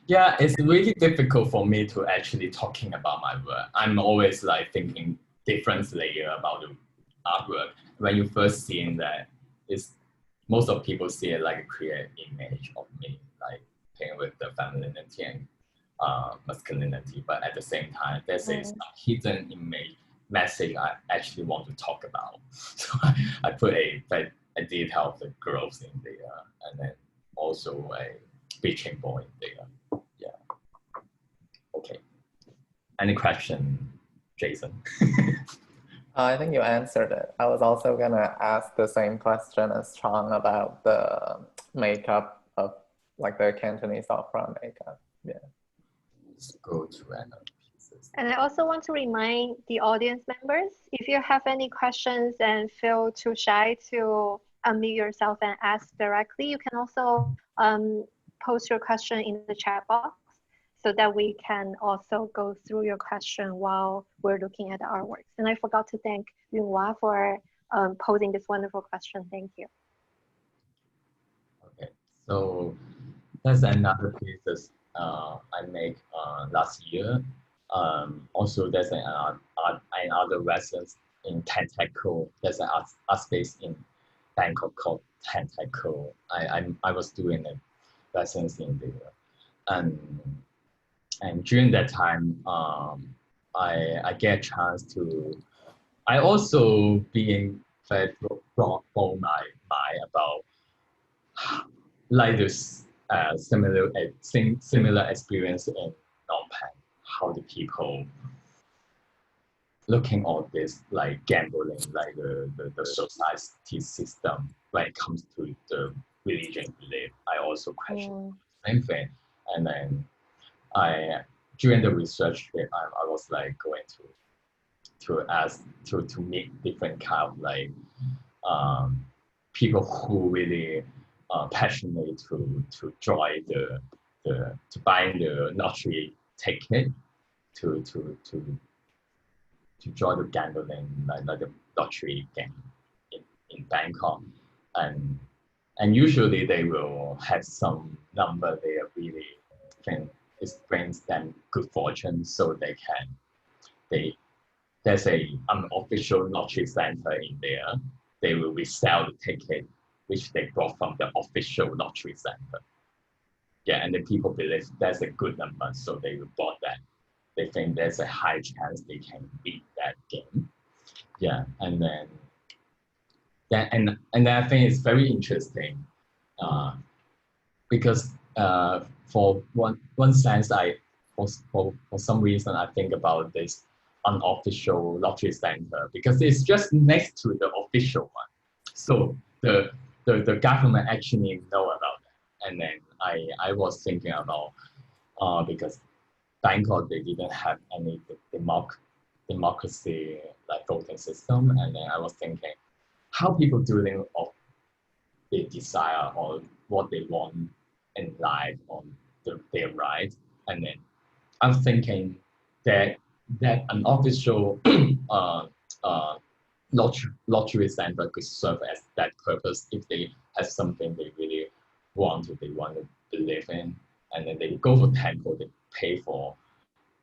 Yeah, it's really difficult for me to actually talking about my work. I'm always like thinking different layer about the artwork. When you first see that, it's most of people see it like a clear image of me, like playing with the femininity and masculinity. But at the same time, there's a hidden image message I actually want to talk about. So I put a detail of the girls in there, and then also a bitching boy in there. Yeah. Okay. Any question, Jason? I think you answered it. I was also gonna ask the same question as Chang about the makeup of like the Cantonese opera makeup. Yeah. Let's go to another pieces. And I also want to remind the audience members, if you have any questions and feel too shy to unmute yourself and ask directly, you can also post your question in the chat box so that we can also go through your question while we're looking at the artworks. And I forgot to thank Yunhua for posing this wonderful question. Thank you. Okay, so that's another piece I made last year. Also, there's another lessons in Tentacle. There's an art space in Bangkok called Tentacle. I was doing the lessons in there, and during that time, I get a chance to. I also being very blown my mind about like this similar experience in Phnom Penh. How the people looking at this like gambling, like the society system when it comes to the religion belief. I also question the same thing, and then I during the research trip I was like going to ask to meet different kind of like people who really passionate to join to buying the lottery ticket to join the gambling like the lottery game in Bangkok, and usually they will have some number they are really think it brings them good fortune, so there's a unofficial lottery center in there. They will resell the ticket which they brought from the official lottery center. Yeah, and the people believe that's a good number, so they will bought that. They think there's a high chance they can beat that game. Yeah, and then I think it's very interesting because for one sense for some reason I think about this unofficial lottery center because it's just next to the official one. So the government actually know about that. And then I was thinking about because Bangkok they didn't have any democracy like voting system, and then I was thinking how people doing of their desire or what they want in life on their right, and then I'm thinking that an official lottery center could serve as that purpose if they have something they really want or they want to believe in, and then they go for temple, they pay for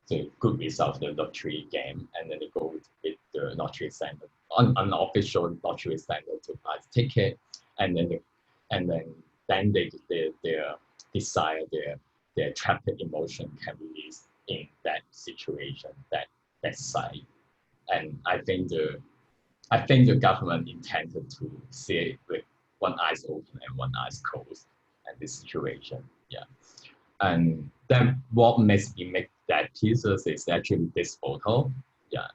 the good result of the lottery game, and then they go with the lottery center, unofficial lottery center to buy the ticket, and then their desire, their trapped emotion can release in that situation, that site. And I think the government intended to see it with one eyes open and one eyes closed at this situation. Yeah. And then what makes me make that pieces is actually this photo. Yeah.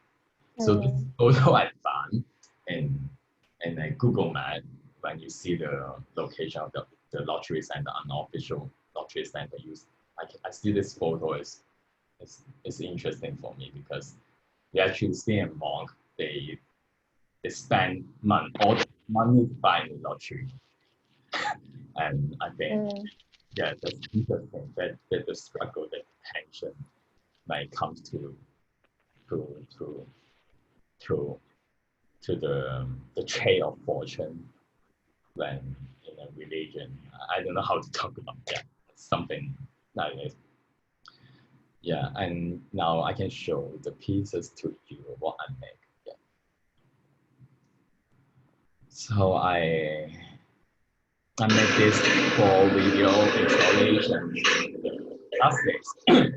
So this photo I found, in a Google map, when you see the location of the lottery center, unofficial lottery center, I see this photo is interesting for me because you actually see a monk, they spend all the money buying the lottery. And I think, yeah, that's interesting that the struggle, the tension might come to the trade of fortune when in a religion. I don't know how to talk about that. Something like this. Yeah, and now I can show the pieces to you what I make. Yeah. So I make this for video installation. That's this.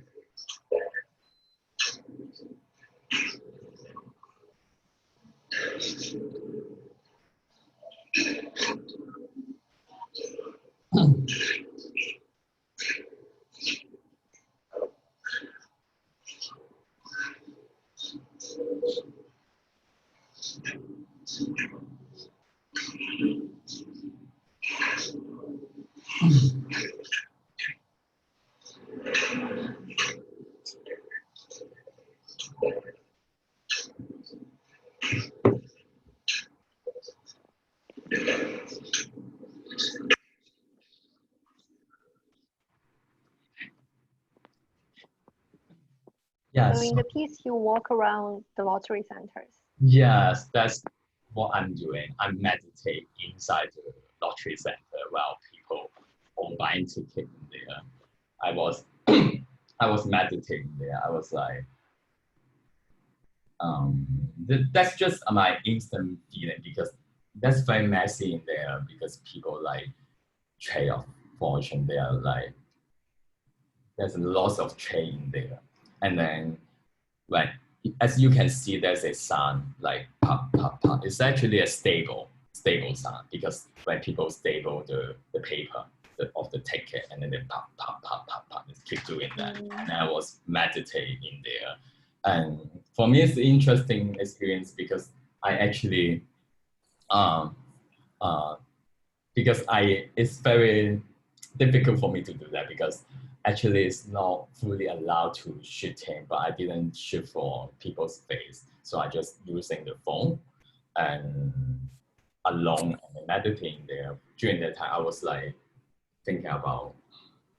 Yes. So in the piece, you walk around the lottery centers. Yes, that's what I'm doing. I meditate inside the lottery center while people are buying tickets in there. I was I was meditating there. I was like, that's just my instant feeling because that's very messy in there because people like trade of fortune. They are like, there's lots of trade in there, and then like as you can see, there's a sound like pop pop pop. It's actually a stable sound because when people stable the paper of the ticket and then they pop pop pop pop pop, just keep doing that. And I was meditating in there, and for me it's an interesting experience because I actually because it's very difficult for me to do that because actually it's not fully allowed to shooting, but I didn't shoot for people's face. So I just using the phone and alone and meditating there. During that time, I was like thinking about,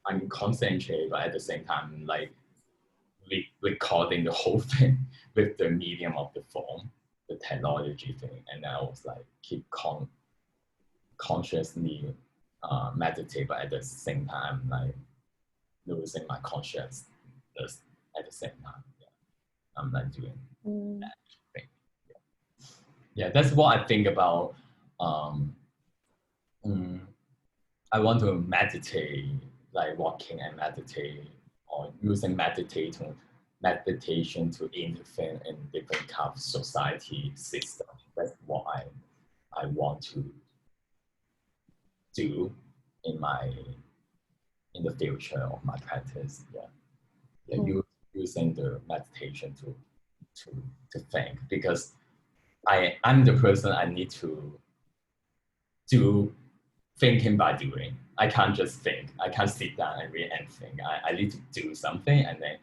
I'm concentrating, but at the same time, like recording the whole thing with the medium of the phone, the technology thing. And I was like, keep consciously meditate, but at the same time, like losing my consciousness at the same time. Yeah. I'm like doing that thing. Yeah, that's what I think about. I want to meditate, like walking and meditate, or using meditation to intervene in different kind of society system. That's what I want to do in the future of my practice. Using the meditation to think, because I'm the person I need to do thinking by doing. I can't just think. I can't sit down and read and think. I need to do something, and then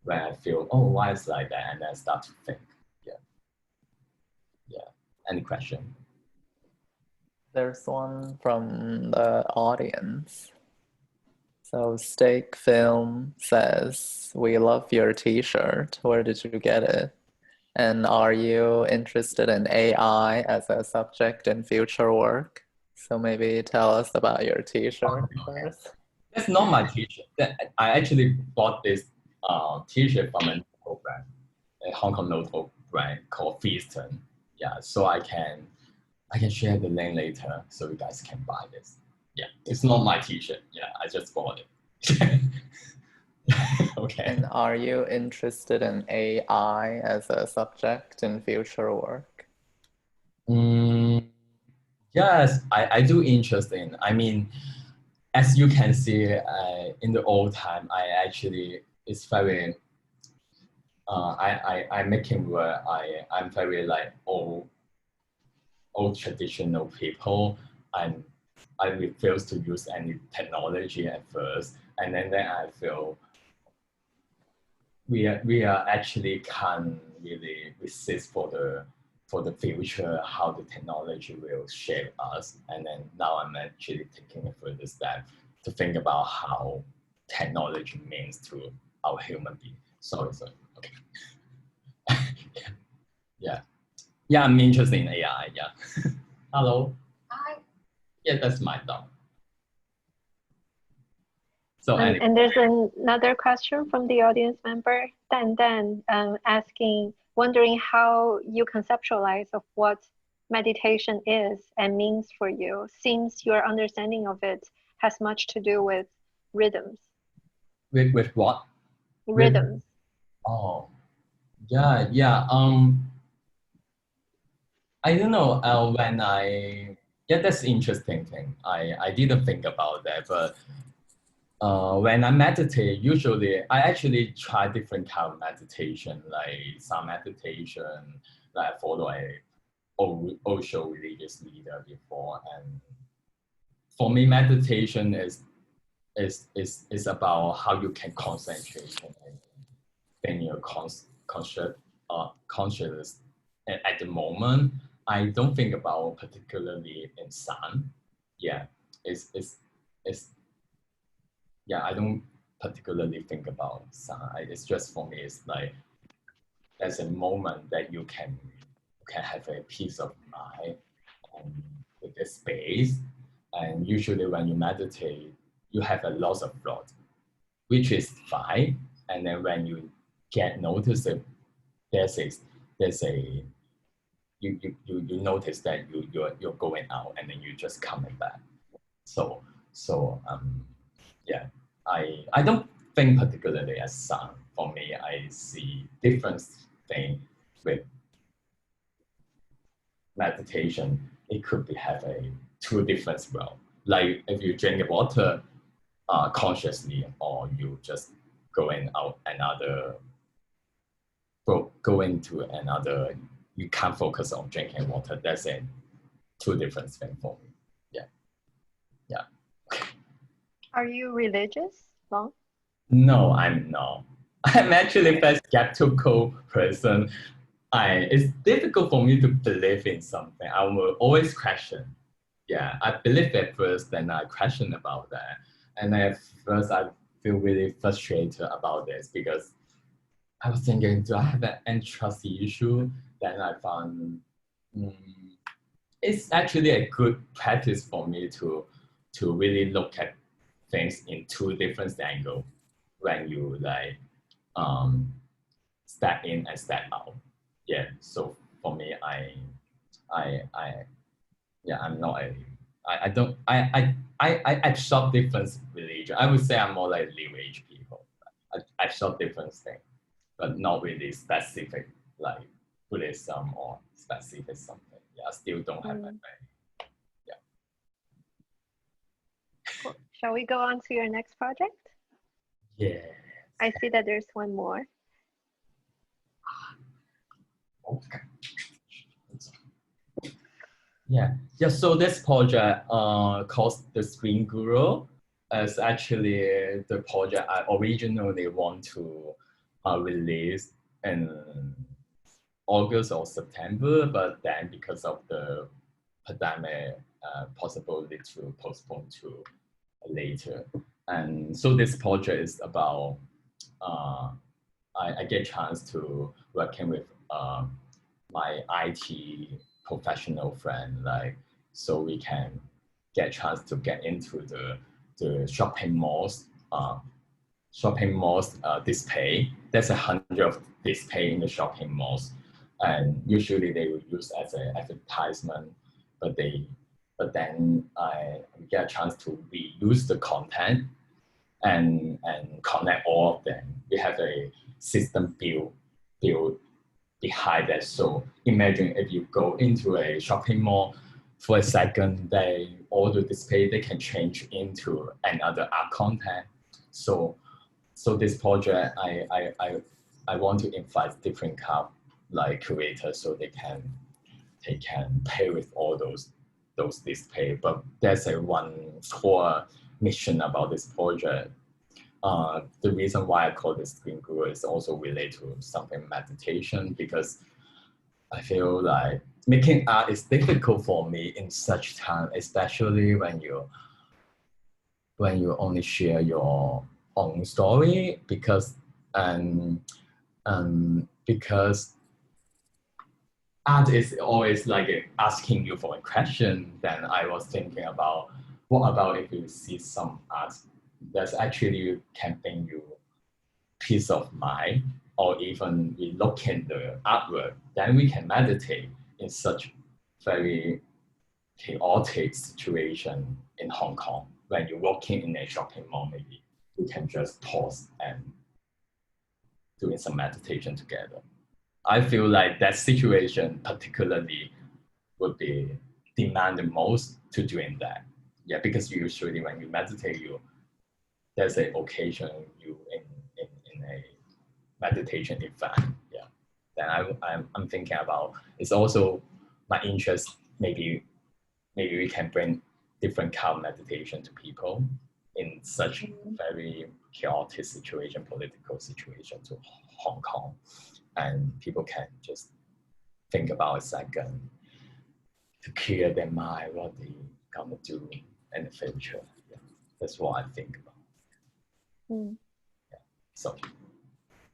when I feel, oh, why is like that, and then I start to think. Yeah. Any question? There's one from the audience. So Steak Film says, we love your t-shirt. Where did you get it? And are you interested in AI as a subject in future work? So maybe tell us about your t-shirt first. That's not my t-shirt. I actually bought this t-shirt from a local brand, a Hong Kong local brand called Feaston. Yeah, so I can share the link later so you guys can buy this. Yeah, it's not my t-shirt. Yeah, I just bought it. Okay. And are you interested in AI as a subject in future work? Yes, I do interest in. I mean, as you can see, in the old time, I actually, it's very, I'm making where I'm very like old old traditional people, and I refuse to use any technology at first, and then I feel we are actually can't really resist for the future, how the technology will shape us. And then now I'm actually taking a further step to think about how technology means to our human being. Sorry. Okay. Yeah, I'm interested in AI. Yeah. Hello. Hi. Yeah, that's my dog. So anyway. And there's another question from the audience member, Dan, wondering how you conceptualize of what meditation is and means for you. Seems your understanding of it has much to do with rhythms. With what? Rhythms. Oh, yeah. I don't know. That's interesting thing. I didn't think about that, but when I meditate, usually I actually try different kind of meditation, like some meditation that I follow a Osho religious leader before, and for me, meditation is about how you can concentrate and bring your consciousness at the moment. I don't think about particularly in sun. Yeah, it's yeah, I don't particularly think about sun. It's just for me, it's like there's a moment that you can have a peace of mind and with the space. And usually when you meditate, you have a lot of thought, which is fine. And then when you get notice that there's a you notice that you're going out and then you just coming back. So yeah, I don't think particularly as sun. For me, I see different thing with meditation. It could be have a two different well. Like if you drink water consciously, or you just going out another go into another, you can't focus on drinking water. That's a two different thing for me. Yeah. Are you religious, Long? No, I'm not. I'm actually a very skeptical person. It's difficult for me to believe in something. I will always question. Yeah, I believe at first, then I question about that. And at first I feel really frustrated about this because I was thinking, do I have an trust issue? Then I found it's actually a good practice for me to really look at things in two different angles when you like step in and step out. Yeah. So for me, I'm not a I don't I absorb different religion. I would say I'm more like New Age people. I absorb different things, but not really specific like Buddhism or specific something. Yeah, I still don't have that. Yeah. Cool. Shall we go on to your next project? Yeah. I see that there's one more. Okay. Yeah. So this project called the ScreenGuru is actually the project I originally want to release in August or September, but then because of the pandemic, possibility to postpone to later. And so this project is about I get a chance to working with my IT professional friend, like so we can get a chance to get into the shopping malls display. There's 100 of display in the shopping malls, and usually they will use as an advertisement, but then I get a chance to reuse the content and connect all of them. We have a system built behind that. So imagine if you go into a shopping mall for a second, all the display they can change into another art content. So this project I want to invite different kind of like creators so they can they can play with all those display. But there's a one core mission about this project. The reason why I call this ScreenGuru is also related to something meditation, because I feel like making art is difficult for me in such time, especially when you only share your own story, because because art is always like asking you for a question. Then I was thinking about, what about if you see some art that's actually can bring you peace of mind, or even we look in the artwork, then we can meditate in such very chaotic situation in Hong Kong. When you're walking in a shopping mall, maybe you can just pause and doing some meditation together. I feel like that situation particularly would be demand the most to doing that. Yeah, because usually when you meditate, there's an occasion you in a meditation event. Yeah, then I'm thinking about, it's also my interest. Maybe we can bring different kind of meditation to people in such very chaotic situation, political situation to Hong Kong, and people can just think about a second to clear their mind what they gonna do in the future. Yeah, that's what I think about. Yeah. So,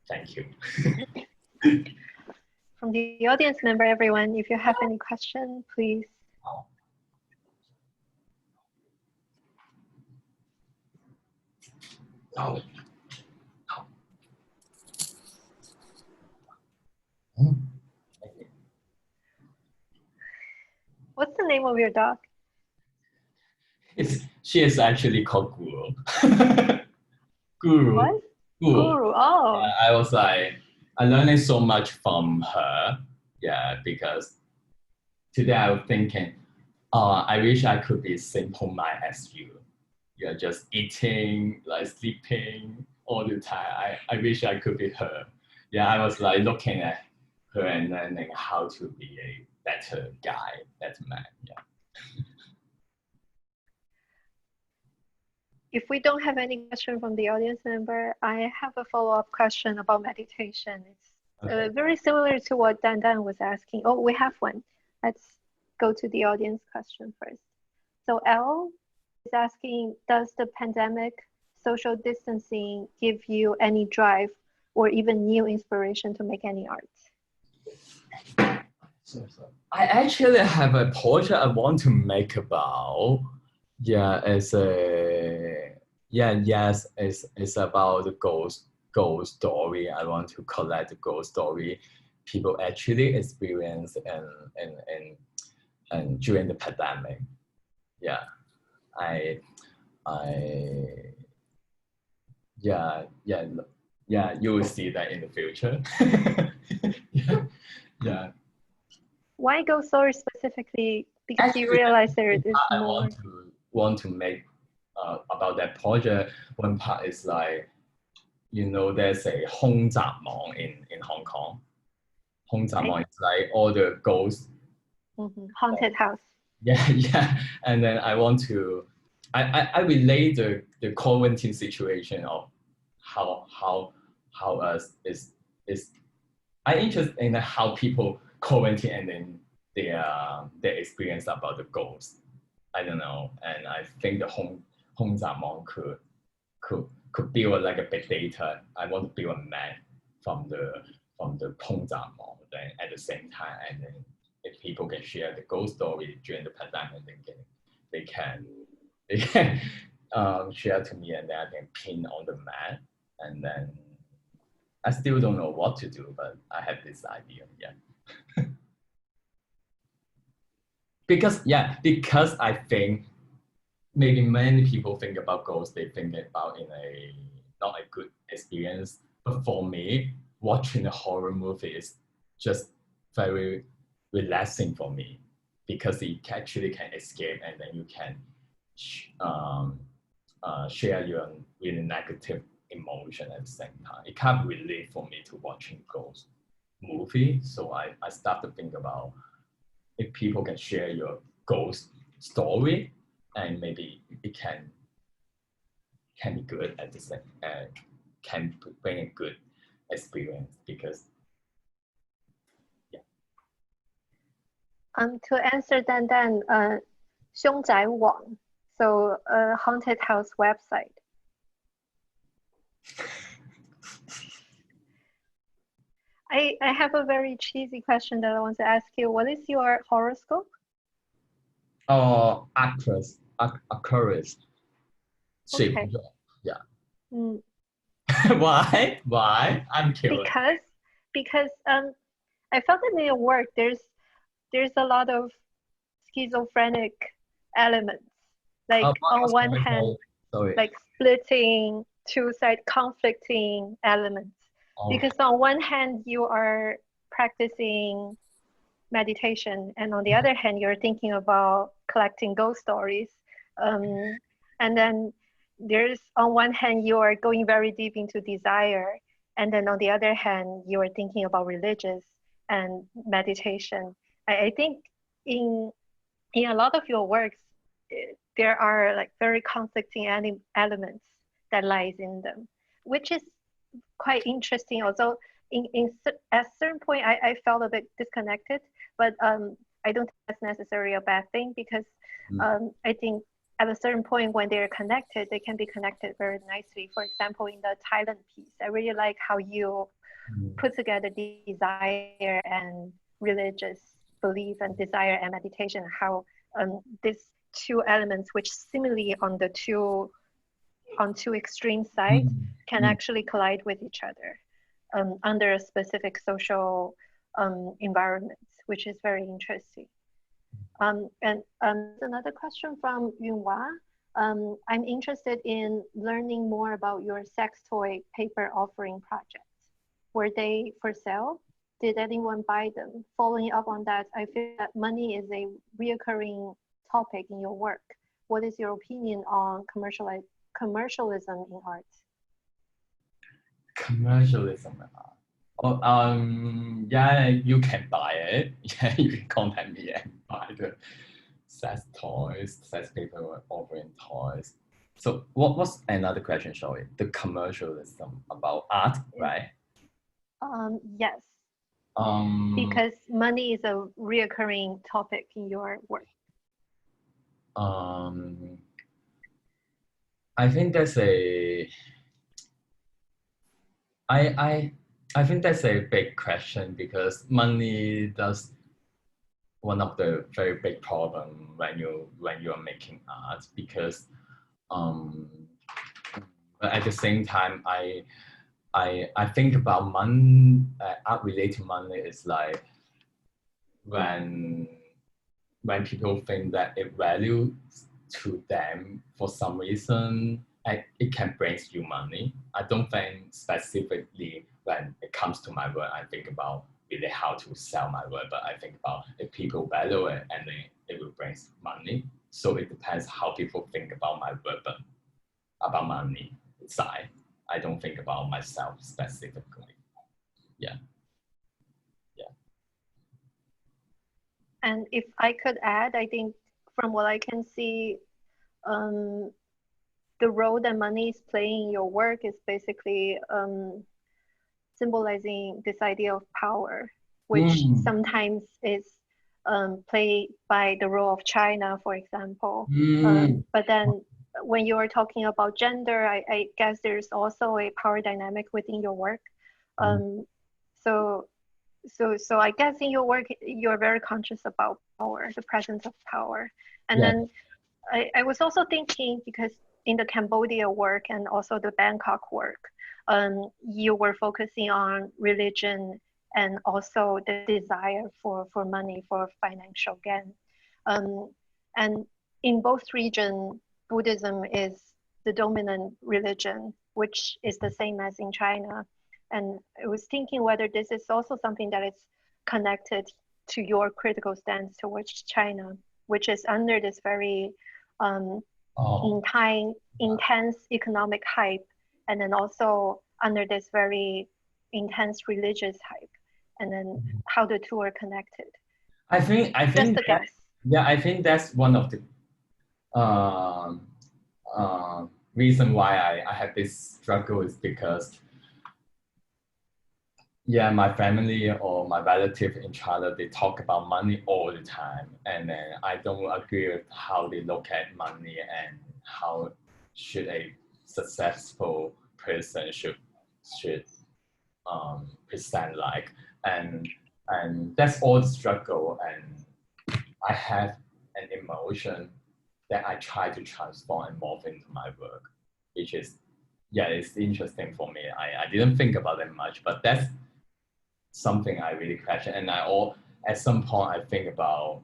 thank you. From the audience member, everyone, if you have any question, please. Oh. What's the name of your dog? She is actually called Guru. Guru. What? Guru. Oh. Yeah, I was like, I learned so much from her. Yeah, because today I was thinking, I wish I could be simple mind as you. You're just eating, like sleeping all the time. I wish I could be her. Yeah, I was like looking at her and learning how to be a better guy, better man. Yeah. If we don't have any question from the audience member, I have a follow-up question about meditation. It's very similar to what Dan was asking. Oh, we have one. Let's go to the audience question first. So L is asking, does the pandemic, social distancing give you any drive or even new inspiration to make any art? I actually have a project I want to make about, it's about the ghost story. I want to collect the ghost story people actually experience and during the pandemic. Yeah, you will see that in the future. yeah. Why ghost story specifically? Because actually, you realize there is more. I want to make about that project. One part is like, there's a 凶宅網 in Hong Kong. 凶宅網 is like all the ghosts. Haunted house. Yeah. And then I want to, I relate the quarantine situation of how us is I'm interested in how people quarantine and then their experience about the ghosts. I don't know, and I think the home Zaman could build like a big data. I want to build a map from the home Zaman. Then at the same time, and then if people can share the ghost story during the pandemic, they can share to me, and then I can pin on the map, and then I still don't know what to do, but I have this idea. Yeah. Because I think maybe many people think about ghosts, they think about in a not a good experience. But for me, watching a horror movie is just very relaxing for me, because it actually can escape, and then you can share your really negative emotion at the same time. It can't relate for me to watching ghost movie. So I start to think about if people can share your ghost story, and maybe it can be good at the same, can bring a good experience because To answer Dan, 凶宅网, so a haunted house website. I have a very cheesy question that I want to ask you. What is your horoscope? Aquarius. Okay. Yeah. Mm. Why? I'm curious. Because I felt that in your work there's a lot of schizophrenic elements. Like on one hand, like splitting two-side conflicting elements. Because on one hand you are practicing meditation, and on the other hand you're thinking about collecting ghost stories. And then there's on one hand you are going very deep into desire, and then on the other hand you are thinking about religious and meditation. I think in a lot of your works there are like very conflicting elements that lies in them, which is quite interesting. Although at a certain point I felt a bit disconnected, but I don't think that's necessarily a bad thing, because I think at a certain point when they're connected, they can be connected very nicely. For example, in the Thailand piece, I really like how you put together desire and religious belief and desire and meditation, how these two elements, which seemingly on two extreme sides, can actually collide with each other under a specific social environment, which is very interesting. And another question from Yunhua. I'm interested in learning more about your sex toy paper offering projects. Were they for sale? Did anyone buy them? Following up on that, I feel that money is a reoccurring topic in your work. What is your opinion on commercialism in art? Commercialism in art. Yeah, you can buy it. Yeah, you can contact me and buy the sex paper offering toys. So what's another question, sorry? The commercialism about art, right? Yes. Because money is a reoccurring topic in your work. I think that's I think that's a big question, because money does one of the very big problem when you are making art, because but at the same time I think about money, art related money is like when people think that it values to them for some reason, it can bring you money. I don't think specifically when it comes to my work, I think about really how to sell my work, but I think about if people value it and then it will bring money. So it depends how people think about my work, but about money side, I don't think about myself specifically. Yeah. And if I could add, I think from what I can see, the role that money is playing in your work is basically symbolizing this idea of power, which sometimes is played by the role of China, for example. But then when you are talking about gender, I guess there's also a power dynamic within your work. So I guess in your work, you're very conscious about power, the presence of power. And then I was also thinking, because in the Cambodia work and also the Bangkok work, you were focusing on religion and also the desire for money, for financial gain. And in both regions, Buddhism is the dominant religion, which is the same as in China. And I was thinking whether this is also something that is connected to your critical stance towards China, which is under this very intense economic hype, and then also under this very intense religious hype, and then how the two are connected. I think Just a that, guess. yeah, I think that's one of the reason why I had this struggle is because, yeah, my family or my relative in China, they talk about money all the time, and then I don't agree with how they look at money and how should a successful person should present like, and that's all the struggle, and I have an emotion that I try to transform and morph into my work, which is, yeah, it's interesting for me. I didn't think about it much, but that's something I really question. And at some point I think about,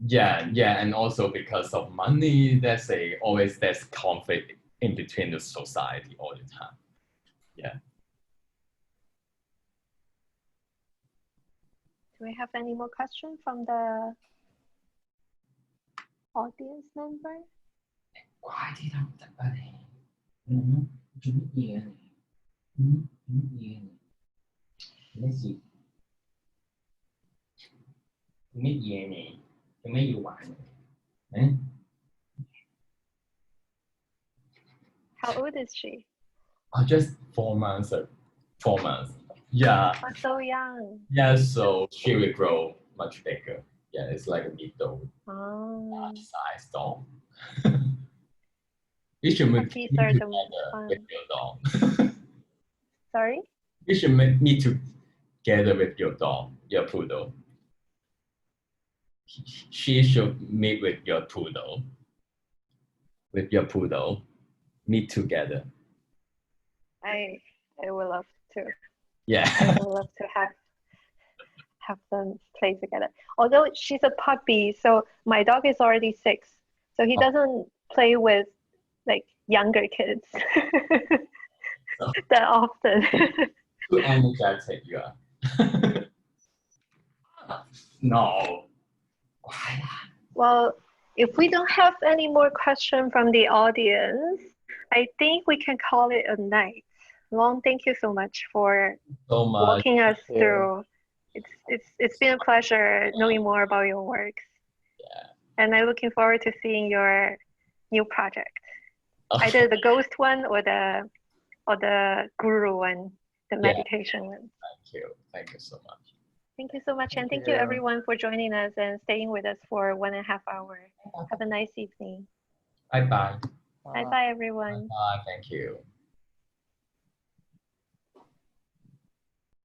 yeah, and also because of money, always there's conflict in between the society all the time. Yeah. Do we have any more questions from the audience member? 快啲得唔得啊你？做乜嘢啊你？做乜嘢啊你？咩事？做乜嘢你？做咩要玩你？ How old is she? Oh, just 4 months. 4 months. Yeah. Oh, so young. Yeah. So she will grow much bigger. Yeah, it's like a middle Oh, size dog. You should meet puppies me are the together most fun. with your dog. Sorry? You should meet together with your dog, your poodle. She should meet with your poodle. With your poodle, meet together. I would love to. Yeah. I would love to have them play together. Although she's a puppy, so my dog is already 6, so he doesn't play with like younger kids that often. Too energetic you are. No. Well, if we don't have any more questions from the audience, I think we can call it a night. Long, thank you so much for So much. walking us Thank you. through. It's been a pleasure knowing more about your works. Yeah. And I'm looking forward to seeing your new project. Okay. Either the ghost one or the guru one, the meditation one. Thank you. Thank you so much. Thank you so much, and Thank thank you you. everyone for joining us and staying with us for 1.5 hours. Have a nice evening. Bye bye. Bye bye everyone. Bye. Thank you.